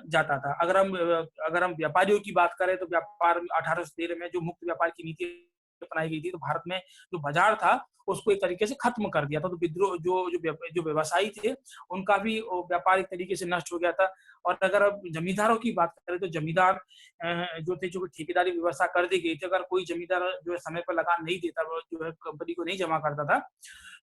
जाता था। अगर हम व्यापारियों की बात करें तो व्यापार 1813 में जो मुक्त व्यापार की नीति अपनाई गई थी, तो भारत में जो बाजार था उसको एक तरीके से खत्म कर दिया था। तो विद्रोह जो व्यवसायी थे उनका भी व्यापार एक तरीके से नष्ट हो गया था। और अगर अब जमींदारों की बात करें तो जमींदार जो थे, जो ठेकेदारी व्यवस्था कर दी गई थी, अगर कोई जमींदार जो है समय पर लगान नहीं देता, जो है कंपनी को नहीं जमा करता था,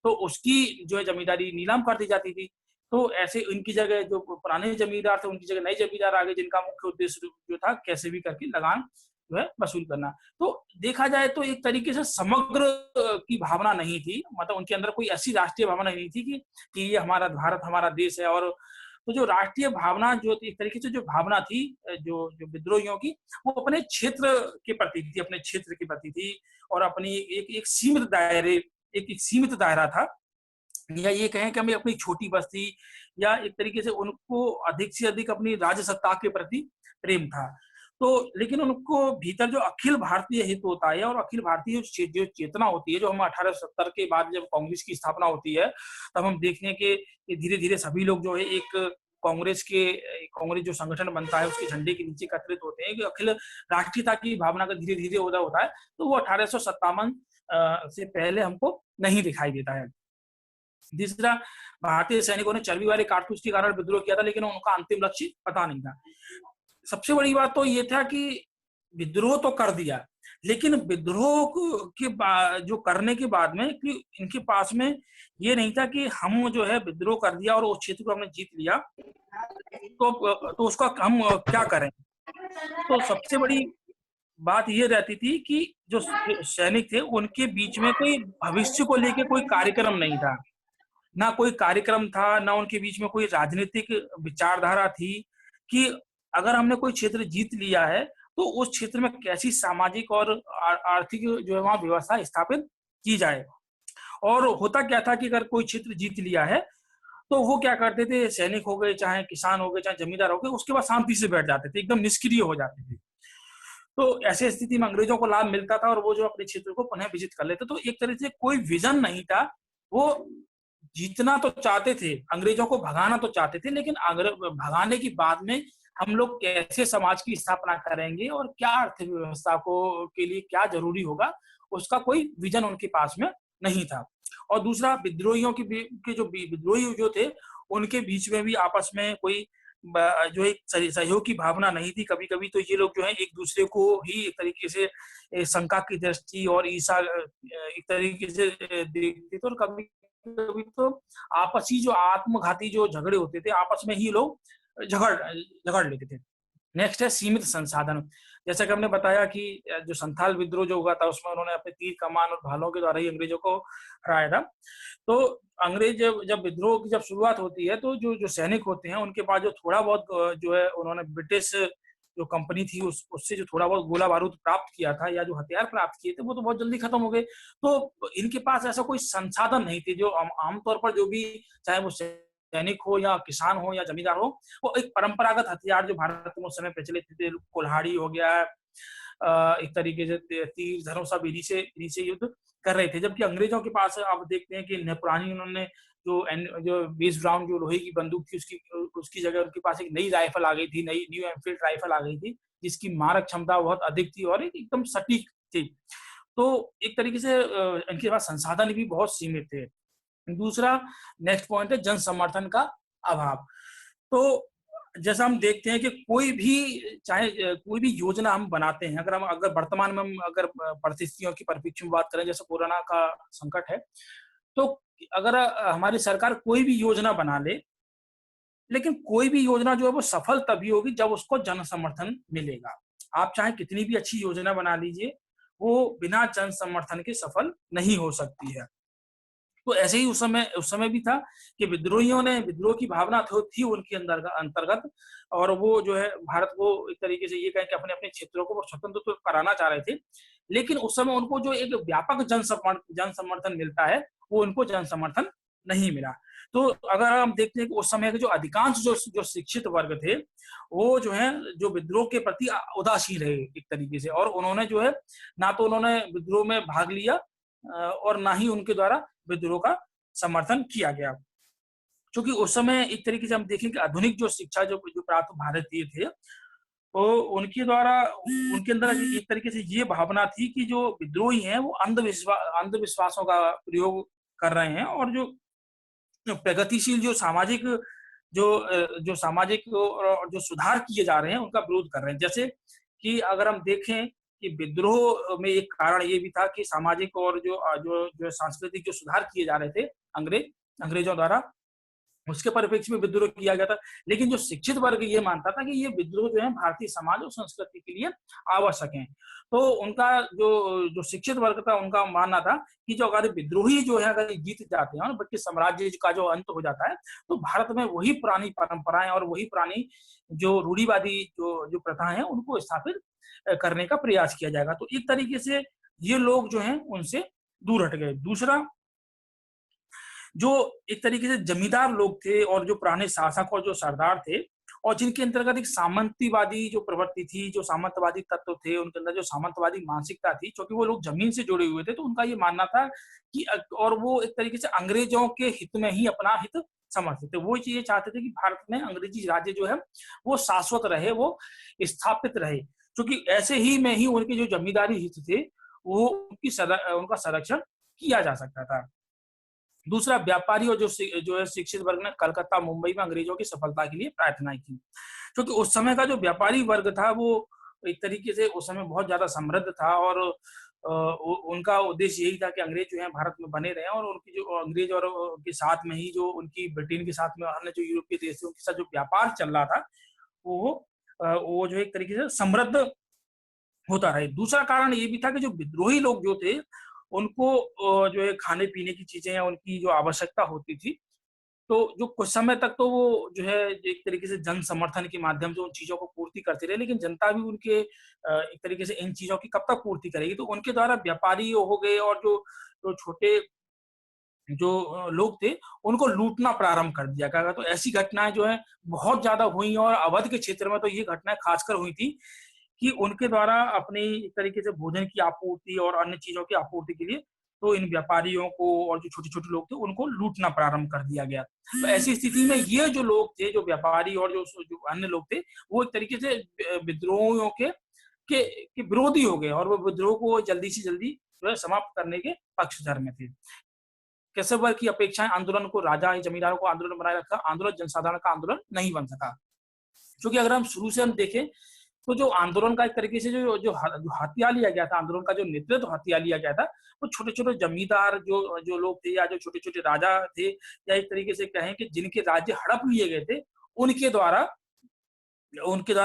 तो उसकी जो है जमींदारी नीलाम कर दी जाती थी। तो ऐसे इनकी जगह जो पुराने जमींदार थे उनकी जगह नए जमींदार आ गए, जिनका मुख्य उद्देश्य जो था कैसे भी करके लगान जो है वसूल करना। तो देखा जाए तो एक तरीके से समग्र की भावना नहीं थी, मतलब उनके अंदर कोई ऐसी राष्ट्रीय भावना नहीं थी कि ये हमारा भारत हमारा देश है। और तो जो राष्ट्रीय भावना जो एक तरीके से जो भावना थी जो जो विद्रोहियों की, वो अपने क्षेत्र के प्रति थी, अपने क्षेत्र के प्रति थी, और अपनी एक सीमित दायरे एक सीमित दायरा था, या ये कहें कि हमें अपनी छोटी बस्ती, या एक तरीके से उनको अधिक से अधिक अपनी राज्य सत्ता के प्रति प्रेम था। तो लेकिन उनको भीतर जो अखिल भारतीय हित होता है और अखिल भारतीय जो चेतना होती है, जो हम 1870 के बाद जब कांग्रेस की स्थापना होती है, तब हम देखते हैं कि धीरे धीरे सभी लोग जो है एक कांग्रेस जो संगठन बनता है उसके झंडे के नीचे एकत्रित होते हैं कि अखिल राष्ट्रीयता की भावना का धीरे धीरे उदय होता है। तो वो 1857 से पहले हमको नहीं दिखाई देता है। तीसरा, भारतीय सैनिकों ने चर्बी वाले कारतूस के कारण विद्रोह किया था, लेकिन उनका अंतिम लक्ष्य पता नहीं था। सबसे बड़ी बात तो ये था कि विद्रोह तो कर दिया, लेकिन विद्रोह के जो करने के बाद में कि इनके पास में ये नहीं था कि हम जो है विद्रोह कर दिया और उस क्षेत्र को हमने जीत लिया, तो उसका हम क्या करें। तो सबसे बड़ी बात ये रहती थी कि जो सैनिक थे उनके बीच में कोई भविष्य को लेके कोई कार्यक्रम नहीं था, ना कोई कार्यक्रम था, ना उनके बीच में कोई राजनीतिक विचारधारा थी कि अगर हमने कोई क्षेत्र जीत लिया है तो उस क्षेत्र में कैसी सामाजिक और आर्थिक जो है वहां व्यवस्था स्थापित की जाए। और होता क्या था कि अगर कोई क्षेत्र जीत लिया है तो वो क्या करते थे, सैनिक हो गए, चाहे किसान हो गए, चाहे जमींदार हो गए, उसके बाद शांति से बैठ जाते थे, एकदम निष्क्रिय हो जाते थे। तो ऐसे स्थिति में अंग्रेजों को लाभ मिलता था और वो जो अपने क्षेत्र को पुनः विजित कर लेते। तो एक तरह से कोई विजन नहीं था। वो जीतना तो चाहते थे, अंग्रेजों को भगाना तो चाहते थे, लेकिन भगाने की बाद में हम लोग कैसे समाज की स्थापना करेंगे और क्या अर्थव्यवस्था को के लिए क्या जरूरी होगा, उसका कोई विजन उनके पास में नहीं था। और दूसरा, विद्रोहियों के जो विद्रोही जो थे उनके बीच में भी आपस में कोई जो एक सहयोग की भावना नहीं थी। कभी कभी तो ये लोग जो है एक दूसरे को ही एक तरीके से शंका की दृष्टि और ईर्षा एक तरीके से देखते थे, और कभी कभी तो आपसी जो आत्मघाती जो झगड़े होते थे आपस में ही लोग झगड़ लेते थे। नेक्स्ट है सीमित संसाधन। जैसा कि हमने बताया कि जो संथाल विद्रोह जो हुआ था उसमें उन्होंने अपने तीर कमान और भालों के द्वारा ही अंग्रेजों को हराया था। तो अंग्रेज जब विद्रोह की जब शुरुआत होती है तो जो सैनिक होते हैं उनके पास जो थोड़ा बहुत जो है उन्होंने ब्रिटिश जो कंपनी थी उससे जो थोड़ा बहुत गोला बारूद प्राप्त किया था या जो हथियार प्राप्त किए थे वो तो बहुत जल्दी खत्म हो गए। तो इनके पास ऐसा कोई संसाधन नहीं थे जो आमतौर पर जो भी चाहे वो सैनिक हो या किसान हो या जमींदार हो, वो एक परंपरागत हथियार जो भारत में उस समय प्रचलित थे, कुल्हाड़ी हो गया, एक तरीके से तीर धनुष सब इन्हीं से युद्ध कर रहे थे। जबकि अंग्रेजों के पास आप देखते हैं कि पुरानी उन्होंने जो 20 राउंड जो लोहे की बंदूक थी, उसकी जगह उनके पास एक नई राइफल आ गई थी, नई न्यू एनफील्ड राइफल आ गई थी, जिसकी मारक क्षमता बहुत अधिक थी और एकदम सटीक थी। तो एक तरीके से इनके पास संसाधन भी बहुत सीमित थे। दूसरा नेक्स्ट पॉइंट है जन समर्थन का अभाव। तो जैसा हम देखते हैं कि कोई भी योजना हम बनाते हैं, अगर वर्तमान में हम अगर परिस्थितियों की परिप्रेक्ष्य में बात करें, जैसे कोरोना का संकट है, तो अगर हमारी सरकार कोई भी योजना बना ले, लेकिन कोई भी योजना जो है वो सफल तभी होगी जब उसको जन समर्थन मिलेगा। आप चाहे कितनी भी अच्छी योजना बना लीजिए, वो बिना जन समर्थन के सफल नहीं हो सकती है। तो ऐसे ही उस समय भी था कि विद्रोह की भावना थी उनके अंतर्गत, और वो जो है भारत को एक तरीके से ये कहें कि अपने अपने क्षेत्रों को स्वतंत्र तो कराना चाह रहे थे, लेकिन उस समय उनको जो एक व्यापक जन समर्थन मिलता है, वो उनको जन समर्थन नहीं मिला। तो अगर हम देखते हैं कि उस समय के जो अधिकांश जो शिक्षित वर्ग थे, वो जो है जो विद्रोह के प्रति उदासीन रहे एक तरीके से, और उन्होंने जो है ना तो उन्होंने विद्रोह में भाग लिया और ना ही उनके द्वारा विद्रोह का समर्थन किया गया। क्योंकि उस समय एक तरीके से हम देखें कि आधुनिक जो शिक्षा जो प्राप्त भारतीय थे, तो उनके द्वारा उनके अंदर एक तरीके से ये भावना थी कि जो विद्रोही हैं वो अंधविश्वासों का प्रयोग कर रहे हैं, और जो प्रगतिशील जो सामाजिक जो सुधार किए जा रहे हैं उनका विरोध कर रहे हैं। जैसे कि अगर हम देखें कि विद्रोह में एक कारण ये भी था कि सामाजिक और जो सांस्कृतिक जो सुधार किए जा रहे थे अंग्रेजों द्वारा, उसके परिप्रेक्ष्य में विद्रोह किया गया था। लेकिन जो शिक्षित वर्ग ये मानता था कि ये विद्रोह जो है भारतीय समाज और संस्कृति के लिए आवश्यक है। तो उनका जो शिक्षित वर्ग था, उनका मानना था कि जो अगर विद्रोही जो है अगर जीत जाते हैं और ब्रिटिश साम्राज्य का जो अंत हो जाता है, तो भारत में वही पुरानी परंपराएं और वही पुरानी जो रूढ़िवादी जो प्रथा है उनको स्थापित करने का प्रयास किया जाएगा। तो एक तरीके से ये लोग जो हैं उनसे दूर हट गए। दूसरा, जो एक तरीके से जमींदार लोग थे और जो पुराने शासक और जो सरदार थे, और जिनके अंतर्गत एक सामंतवादी जो प्रवृत्ति थी, जो सामंतवादी तत्व थे, उनके अंदर जो सामंतवादी मानसिकता थी, क्योंकि वो लोग जमीन से जुड़े हुए थे, तो उनका ये मानना था कि और वो एक तरीके से अंग्रेजों के हित में ही अपना हित समझते थे। वो ये चाहते थे कि भारत में अंग्रेजी राज्य जो है वो शाश्वत रहे, वो स्थापित रहे, क्योंकि ऐसे ही में ही उनके जो जमींदारी हित थे वो उनका संरक्षण किया जा सकता था। दूसरा, व्यापारी और जो है शिक्षित वर्ग ने कलकत्ता मुंबई में अंग्रेजों की सफलता के लिए प्रार्थनाएं की, क्योंकि उस समय का जो व्यापारी वर्ग था वो एक तरीके से उस समय बहुत ज्यादा समृद्ध था, और उनका उद्देश्य यही था कि अंग्रेज जो है भारत में बने रहे, और उनकी जो अंग्रेज और के साथ में ही जो उनकी ब्रिटेन के साथ में अन्य जो यूरोपीय देश थे उनके साथ जो व्यापार चल रहा था वो जो एक तरीके से समृद्ध होता रहे। दूसरा कारण ये भी था कि जो विद्रोही लोग जो थे उनको जो है खाने पीने की चीजें या उनकी जो आवश्यकता होती थी, तो जो कुछ समय तक तो वो जो है एक तरीके से जन समर्थन के माध्यम से उन चीजों को पूर्ति करते रहे, लेकिन जनता भी उनके एक तरीके से इन चीजों की कब तक पूर्ति करेगी। तो उनके द्वारा व्यापारी हो गए और जो छोटे जो लोग थे उनको लूटना प्रारंभ कर दिया गया। तो ऐसी घटनाएं जो है बहुत ज्यादा हुई, और अवध के क्षेत्र में तो ये घटनाएं खासकर हुई थी कि उनके द्वारा अपनी एक तरीके से भोजन की आपूर्ति और अन्य चीजों की आपूर्ति के लिए तो इन व्यापारियों को और जो छोटे-छोटे लोग थे उनको लूटना प्रारंभ कर दिया गया। तो ऐसी स्थिति में ये जो लोग थे, जो व्यापारी और जो अन्य लोग थे, वो एक तरीके से विद्रोहियों के विरोधी हो गए, और वो विद्रोह को जल्दी से जल्दी जो है समाप्त करने के पक्षधर में थे। केशव वर्ग की अपेक्षाएं आंदोलन को राजा या जमींदारों को आंदोलन बनाए रखा, आंदोलन जनसाधारण का आंदोलन नहीं बन सका। क्योंकि अगर हम शुरू से हम देखें तो जो आंदोलन का एक तरीके से जो हथिया लिया गया था, आंदोलन का जो नेतृत्व हथिया लिया गया था, वो छोटे-छोटे जमींदार जो लोग थे या जो छोटे-छोटे राजा थे, या एक तरीके से कहें कि जिनके राज्य हड़प लिए गए थे, उनके द्वारा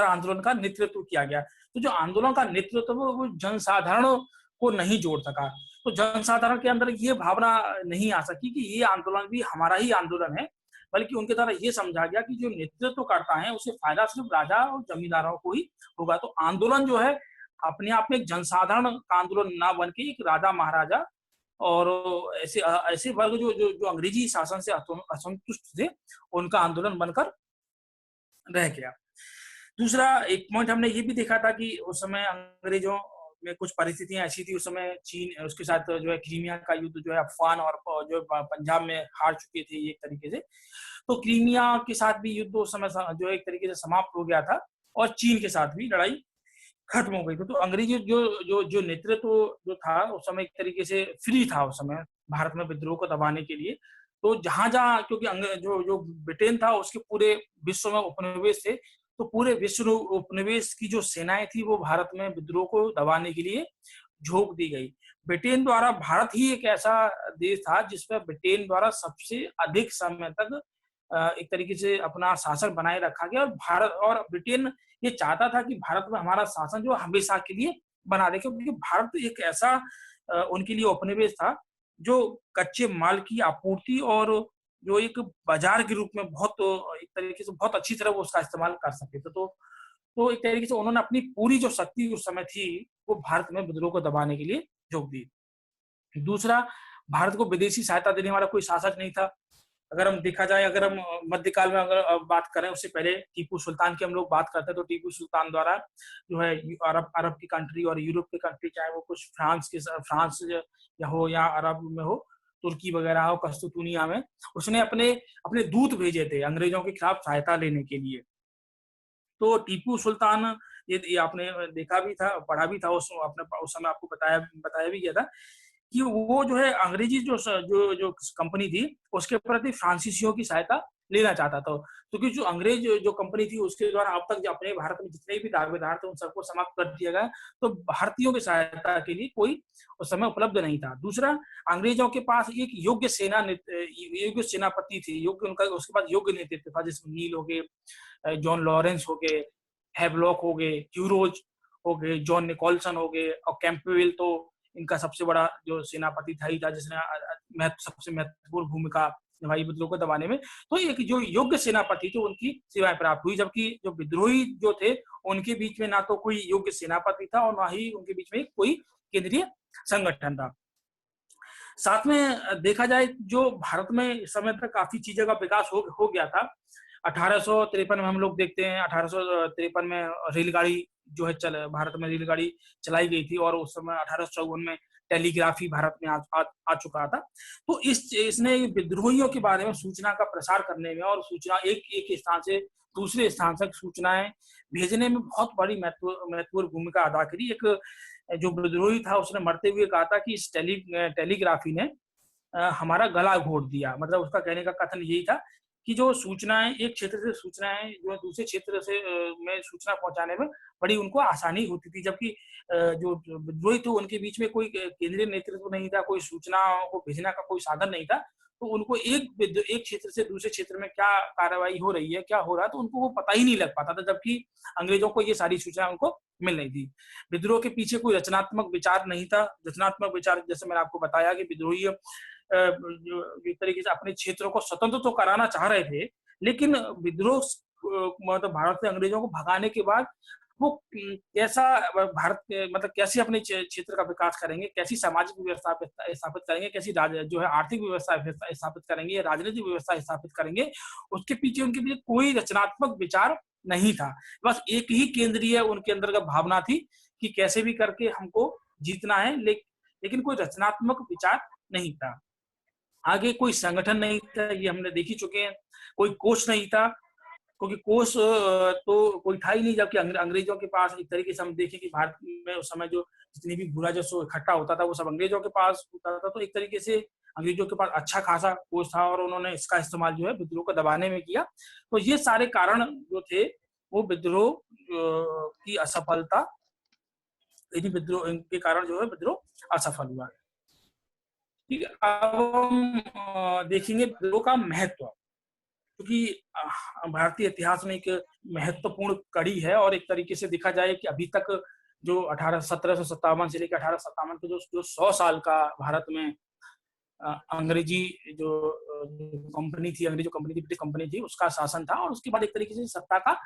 आंदोलन का नेतृत्व किया गया। तो जो आंदोलन का नेतृत्व वो जनसाधारण को नहीं जोड़ सका। तो जनसाधारण के अंदर ये भावना नहीं आ सकी कि ये आंदोलन भी हमारा ही आंदोलन है, बल्कि उनके द्वारा ये समझा गया कि जो नेतृत्व करता है उसे फायदा सिर्फ राजा और जमींदारों को ही होगा। तो आंदोलन जो है अपने आप में एक जनसाधारण का आंदोलन ना बन के एक राजा महाराजा और ऐसे ऐसे वर्ग जो जो जो अंग्रेजी शासन से असंतुष्ट थे, उनका आंदोलन बनकर रह गया। दूसरा एक पॉइंट हमने ये भी देखा था कि उस समय अंग्रेजों में कुछ परिस्थितियां ऐसी थी, उस समय चीन उसके साथ जो है क्रीमिया का युद्ध जो है अफगान और जो पंजाब में हार चुके थे ये एक तरीके से। तो क्रीमिया के साथ भी युद्ध उस समय जो है एक तरीके से समाप्त हो गया था और चीन के साथ भी लड़ाई खत्म हो गई थी। तो अंग्रेजी जो जो जो नेतृत्व जो था उस समय एक तरीके से फ्री था उस समय भारत में विद्रोह को दबाने के लिए। तो जहां जहां क्योंकि जो जो ब्रिटेन था उसके पूरे विश्व में उपनिवेश थे, तो पूरे विश्व उपनिवेश की जो सेनाएं थी वो भारत में विद्रोह को दबाने के लिए झोंक दी गई। ब्रिटेन द्वारा भारत ही एक ऐसा देश था जिसपे ब्रिटेन द्वारा सबसे अधिक समय तक एक तरीके से अपना शासन बनाए रखा गया और भारत और ब्रिटेन ये चाहता था कि भारत में हमारा शासन जो हमेशा के लिए बना रहे, क्योंकि भारत एक ऐसा उनके लिए उपनिवेश था जो कच्चे माल की आपूर्ति और जो एक बाजार के रूप में बहुत एक तरीके से बहुत अच्छी तरह वो उसका इस्तेमाल कर सके थे। तो एक तरीके से उन्होंने अपनी पूरी जो शक्ति उस समय थी वो भारत में विद्रोह को दबाने के लिए झोंक दी। दूसरा, भारत को विदेशी सहायता देने वाला कोई शासक नहीं था। अगर हम देखा जाए, अगर हम मध्यकाल में अगर बात करें, उससे पहले टीपू सुल्तान की हम लोग बात करते हैं, तो टीपू सुल्तान द्वारा जो है अरब अरब की कंट्री और यूरोप की कंट्री, चाहे वो कुछ फ्रांस या हो या अरब में हो, तुर्की वगैरह हो, कस्तूतुनिया में उसने अपने अपने दूत भेजे थे अंग्रेजों के खिलाफ सहायता लेने के लिए। तो टीपू सुल्तान ये आपने देखा भी था, पढ़ा भी था, उस समय आपको बताया बताया भी गया था कि वो जो है अंग्रेजी जो जो कंपनी थी उसके प्रति फ्रांसीसियों की सहायता लेना चाहता था, क्योंकि जो अंग्रेज जो कंपनी थी उसके द्वारा अब तक जो अपने भारत में जितने भी दावेदार थे उन सबको समाप्त कर दिया गया। तो भारतीयों की सहायता के लिए कोई उस समय उपलब्ध नहीं था। दूसरा, अंग्रेजों के पास एक योग्य सेनापति थे, योग्य उनका उसके पास योग्य नेतृत्व था, जिसमें नील हो गए, जॉन लॉरेंस हो गए, हैवलॉक हो गए, ह्यूरोज हो गए, जॉन निकोलसन हो गए और कैंपबेल तो इनका सबसे बड़ा जो सेनापति था ही था, जिसने सबसे महत्वपूर्ण भूमिका निभाई विद्रोह को दबाने में। तो एक जो योग्य सेनापति थे उनकी सेवाएं प्राप्त हुई, जबकि जो विद्रोही जो थे उनके बीच में ना तो कोई योग्य सेनापति था और ना ही उनके बीच में कोई केंद्रीय संगठन था। साथ में देखा जाए जो भारत में इस समय तक काफी चीजों का विकास हो गया था। 1853 में हम लोग देखते हैं, 1853 में रेलगाड़ी जो है भारत में रेलगाड़ी चलाई गई थी और उस समय 1854 में टेलीग्राफी भारत में आ चुका था। तो इसने विद्रोहियों के बारे में सूचना का प्रसार करने में और सूचना एक एक स्थान से दूसरे स्थान तक सूचनाएं भेजने में बहुत बड़ी महत्वपूर्ण भूमिका अदा करी। एक जो विद्रोही था उसने मरते हुए कहा था कि इस टेलीग्राफी ने हमारा गला घोट दिया। मतलब उसका कहने का कथन यही था कि जो सूचनाएं एक क्षेत्र से सूचनाएं जो है दूसरे क्षेत्र से में सूचना पहुंचाने में बड़ी उनको आसानी होती थी, जबकि जो विद्रोही थे उनके बीच में कोई केंद्रीय नेतृत्व नहीं था, कोई सूचना को भेजने का कोई साधन नहीं था। तो उनको एक क्षेत्र से दूसरे क्षेत्र में क्या कार्रवाई हो रही है, क्या हो रहा है, तो उनको वो पता ही नहीं लग पाता था, जबकि अंग्रेजों को ये सारी सूचना उनको मिल रही थी। विद्रोह के पीछे कोई रचनात्मक विचार नहीं था। रचनात्मक विचार जैसे मैंने आपको बताया कि विद्रोही एक तरीके से अपने क्षेत्रों को स्वतंत्र तो कराना चाह रहे थे, लेकिन विद्रोह मतलब भारत से अंग्रेजों को भगाने के बाद वो कैसा भारत मतलब कैसे अपने क्षेत्र का विकास करेंगे, कैसी सामाजिक व्यवस्था स्थापित करेंगे, कैसी जो है आर्थिक व्यवस्था स्थापित करेंगे, राजनीतिक व्यवस्था स्थापित करेंगे, उसके पीछे उनके पीछे कोई रचनात्मक विचार नहीं था। बस एक ही केंद्रीय उनके अंदर का भावना थी कि कैसे भी करके हमको जीतना है, लेकिन कोई रचनात्मक विचार नहीं था। आगे कोई संगठन नहीं था, ये हमने देख ही चुके हैं। कोई कोष नहीं था, क्योंकि कोष तो कोई था ही नहीं, जबकि अंग्रेजों के पास एक तरीके से हम देखें कि भारत में उस समय जो जितनी भी भूरा जो इकट्ठा होता था वो सब अंग्रेजों के पास होता था। तो एक तरीके से अंग्रेजों के पास अच्छा खासा कोष था और उन्होंने इसका इस्तेमाल जो है विद्रोह को दबाने में किया। तो ये सारे कारण जो थे वो विद्रोह की असफलता, इन्हीं विद्रोह के कारण जो है विद्रोह असफल हुआ। ठीक है, अब हम देखेंगे विद्रोह का महत्व, क्योंकि भारतीय इतिहास में एक महत्वपूर्ण कड़ी है और एक तरीके से देखा जाए कि अभी तक जो 1757 से लेकर 1857 के जो 100 साल का भारत में अंग्रेजी जो कंपनी थी, अंग्रेजी कंपनी थी, ब्रिटिश कंपनी थी, उसका शासन था और उसके बाद एक तरीके से सत्ता का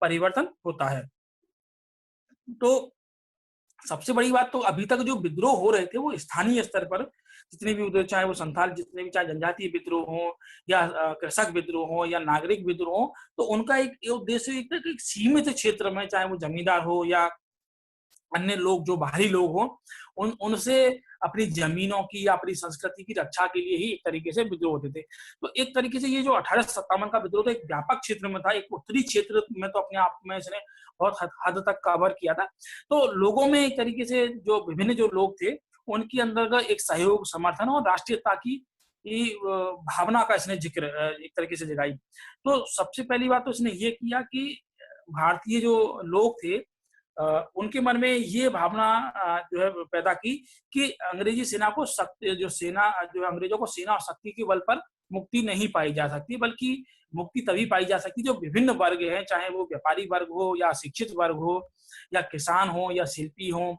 परिवर्तन होता है। तो सबसे बड़ी बात तो अभी तक जो विद्रोह हो रहे थे वो स्थानीय स्तर पर जितने भी विद्रोह, चाहे वो संथाल, जितने भी, चाहे जनजातीय विद्रोह हो या कृषक विद्रोह हो या नागरिक विद्रोह हो, तो उनका एक ये उद्देश्य एक था कि सीमित क्षेत्र में, चाहे वो जमींदार हो या अन्य लोग जो बाहरी लोग हों, उनसे अपनी जमीनों की या अपनी संस्कृति की रक्षा के लिए ही एक तरीके से विद्रोह होते थे। तो एक तरीके से ये जो 1857 का विद्रोह था, एक व्यापक क्षेत्र में था, एक उत्तरी क्षेत्र में तो अपने आप में इसने बहुत हद तक कवर किया था। तो लोगों में एक तरीके से जो विभिन्न जो लोग थे, उनके अंदर का एक सहयोग, समर्थन और राष्ट्रीयता की भावना का इसने जिक्र एक तरीके से जगाई। तो सबसे पहली बात तो इसने ये किया कि भारतीय जो लोग थे, उनके मन में ये भावना जो है पैदा की कि अंग्रेजी सेना को शक्ति, जो सेना जो अंग्रेजों को सेना और शक्ति के बल पर मुक्ति नहीं पाई जा सकती, बल्कि मुक्ति तभी पाई जा सकती जो विभिन्न वर्ग हैं, चाहे वो व्यापारी वर्ग हो या शिक्षित वर्ग हो या किसान हो या शिल्पी हो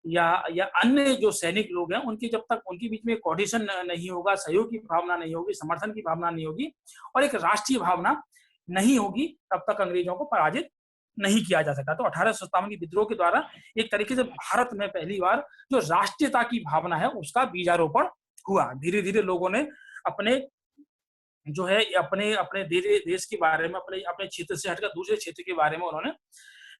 या अन्य जो सैनिक लोग हैं, उनकी जब तक उनके बीच में कोऑर्डिनेशन नहीं होगा, सहयोग की भावना नहीं होगी, समर्थन की भावना नहीं होगी और एक राष्ट्रीय भावना नहीं होगी, तब तक अंग्रेजों को पराजित नहीं किया जा सका। तो 1857 की विद्रोह के द्वारा एक तरीके से भारत में पहली बार जो राष्ट्रीयता की भावना है उसका बीजारोपण हुआ। धीरे-धीरे लोगों ने अपने जो है अपने अपने देश के बारे में, अपने अपने क्षेत्र से हटकर दूसरे क्षेत्र के बारे में उन्होंने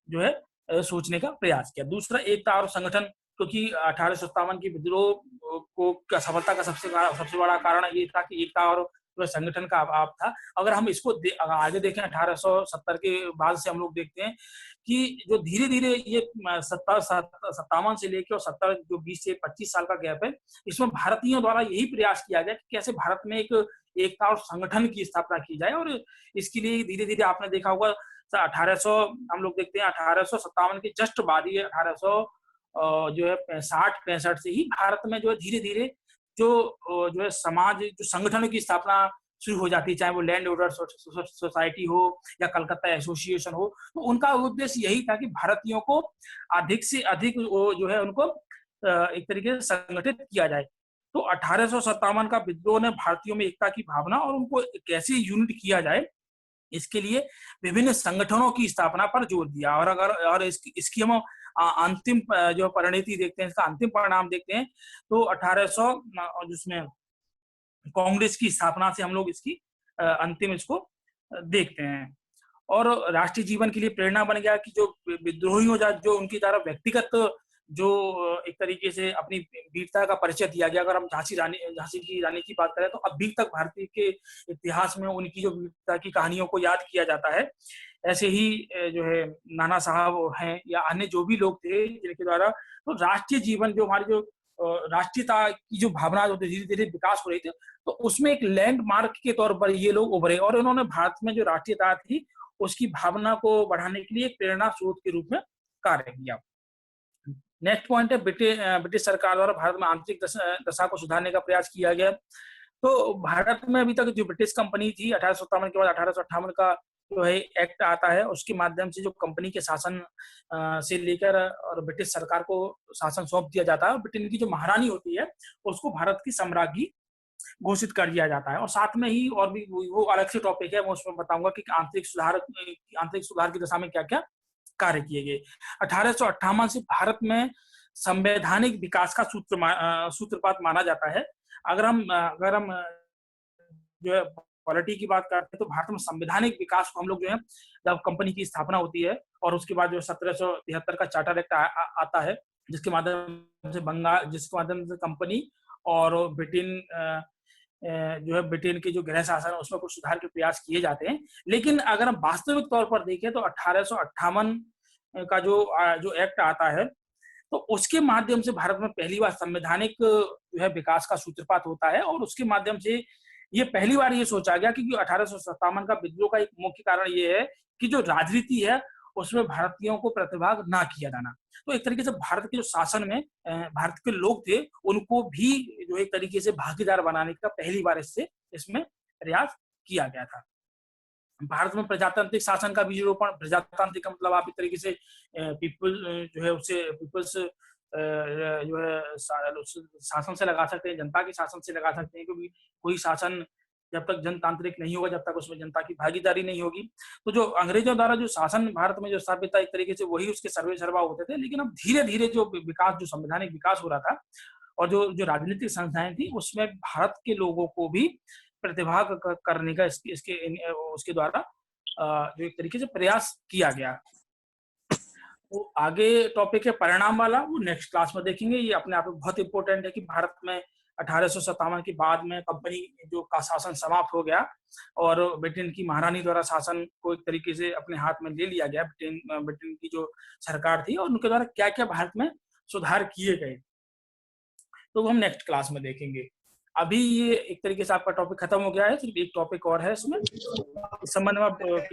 जो है सोचने का प्रयास किया। दूसरा एकता और संगठन, क्योंकि 1857 की विद्रोह को सफलता का सबसे बड़ा कारण ये था कि एकता और संगठन का अभाव था। अगर हम इसको आगे देखें 1870 के बाद से हम लोग देखते हैं कि जो धीरे-धीरे ये 57 से लेके और 70 जो 20 से 25 साल का गैप है, इसमें भारतीयों द्वारा यही प्रयास किया गया कि कैसे भारत में एक एकता और संगठन की स्थापना की जाए और इसके लिए धीरे-धीरे आपने देखा होगा 1800 हम लोग देखते हैं 1857 के जस्ट बाद ही 1800 जो है 60-65 से ही भारत में जो है धीरे-धीरे जो है समाज जो संगठनों की स्थापना शुरू हो जाती है, चाहे वो लैंड ओनर सोसाइटी हो या कलकत्ता एसोसिएशन हो। तो उनका उद्देश्य यही था कि भारतीयों को अधिक से अधिक वो जो है उनको एक तरीके से संगठित किया जाए। तो 1857 का विद्रोह ने भारतीयों में एकता की भावना और उनको कैसे यूनिट किया जाए, इसके लिए विभिन्न संगठनों की स्थापना पर जोर दिया। और अगर और इसकी हम अंतिम जो परिणति देखते हैं, इसका अंतिम परिणाम देखते हैं, तो 1800 जिसमें कांग्रेस की स्थापना से हम लोग इसकी अंतिम इसको देखते हैं। और राष्ट्रीय जीवन के लिए प्रेरणा बन गया कि जो विद्रोहियों जो उनकी द्वारा व्यक्तिगत जो एक तरीके से अपनी वीरता का परिचय दिया गया। अगर हम झांसी की रानी की बात करें तो अभी तक भारतीय के इतिहास में उनकी जो वीरता की कहानियों को याद किया जाता है। ऐसे ही जो है नाना साहब हैं या अन्य जो भी लोग थे जिनके द्वारा तो राष्ट्रीय जीवन जो हमारी जो राष्ट्रीयता की जो भावना जो धीरे-धीरे विकास हो रही थी, तो उसमें एक लैंडमार्क के तौर पर ये लोग उभरे और इन्होंने भारत में जो राष्ट्रीयता थी उसकी भावना को बढ़ाने के लिए एक प्रेरणा स्रोत के रूप में कार्य किया। नेक्स्ट पॉइंट है ब्रिटिश सरकार द्वारा भारत में आंतरिक दशा को सुधारने का प्रयास किया गया। तो भारत में अभी तक जो ब्रिटिश कंपनी थी 1857 के बाद 1858 का जो है एक्ट आता है, उसके माध्यम से जो कंपनी के शासन से लेकर और ब्रिटिश सरकार को शासन सौंप दिया जाता है और ब्रिटेन की जो महारानी होती है उसको भारत की सम्राज्ञी घोषित कर दिया जाता है। और साथ में ही और भी वो अलग से टॉपिक है, मैं उसमें बताऊंगा कि आंतरिक सुधार की दिशा में क्या क्या कार्य किए गए। 1858 से भारत में संवैधानिक विकास का सूत्रपात माना जाता है। अगर हम जो है पॉलिटी की बात करते हैं तो भारत में संवैधानिक विकास को हम लोग जो है जब कंपनी की स्थापना होती है और उसके बाद जो 1773 का चार्टर एक्ट आता है जिसके माध्यम से कंपनी और ब्रिटेन जो है ब्रिटेन के जो गृह शासन है उसमें कुछ सुधार के प्रयास किए जाते हैं। लेकिन अगर हम वास्तविक तौर पर देखें तो 1858 का जो एक्ट आता है तो उसके माध्यम से भारत में पहली बार संवैधानिक जो है विकास का सूत्रपात होता है और उसके माध्यम से ये पहली बार ये सोचा गया कि 1857 का विद्रोह का एक मुख्य कारण ये है कि जो राजनीति है उसमें भारतीयों को प्रतिभाग ना किया जाना। तो एक तरीके से भारत के जो शासन में भारत के लोग थे उनको भी जो एक तरीके से भागीदार बनाने का पहली बार इसमें प्रयास किया गया था। भारत में प्रजातांत्रिक शासन का बीजारोपण, प्रजातांत्रिक का मतलब आप एक तरीके से पीपल जो है उससे पीपल्स जो है शासन से लगा सकते हैं, जनता के शासन से लगा सकते हैं, क्योंकि कोई शासन जब तक जनतांत्रिक नहीं होगा, जब तक उसमें जनता की भागीदारी नहीं होगी। तो जो अंग्रेजों द्वारा जो शासन भारत में जो स्थापित था, एक तरीके से वही उसके सर्वे सर्वा होते थे। लेकिन अब धीरे धीरे जो विकास, जो संवैधानिक विकास हो रहा था और जो राजनीतिक संस्थाएं थी, उसमें भारत के लोगों को भी प्रतिभाग करने का उसके द्वारा जो एक तरीके से प्रयास किया गया। वो आगे टॉपिक है परिणाम वाला, वो नेक्स्ट क्लास में देखेंगे। ये अपने आप में बहुत इंपॉर्टेंट है कि भारत में 1857 के बाद में कंपनी जो का शासन समाप्त हो गया और ब्रिटेन की महारानी द्वारा शासन को एक तरीके से अपने हाथ में ले लिया गया। ब्रिटेन की जो सरकार थी और उनके द्वारा क्या क्या भारत में सुधार किए गए, तो वो हम नेक्स्ट क्लास में देखेंगे। अभी ये एक तरीके से आपका टॉपिक खत्म हो गया है, सिर्फ एक टॉपिक और है इसमें, इस संबंध में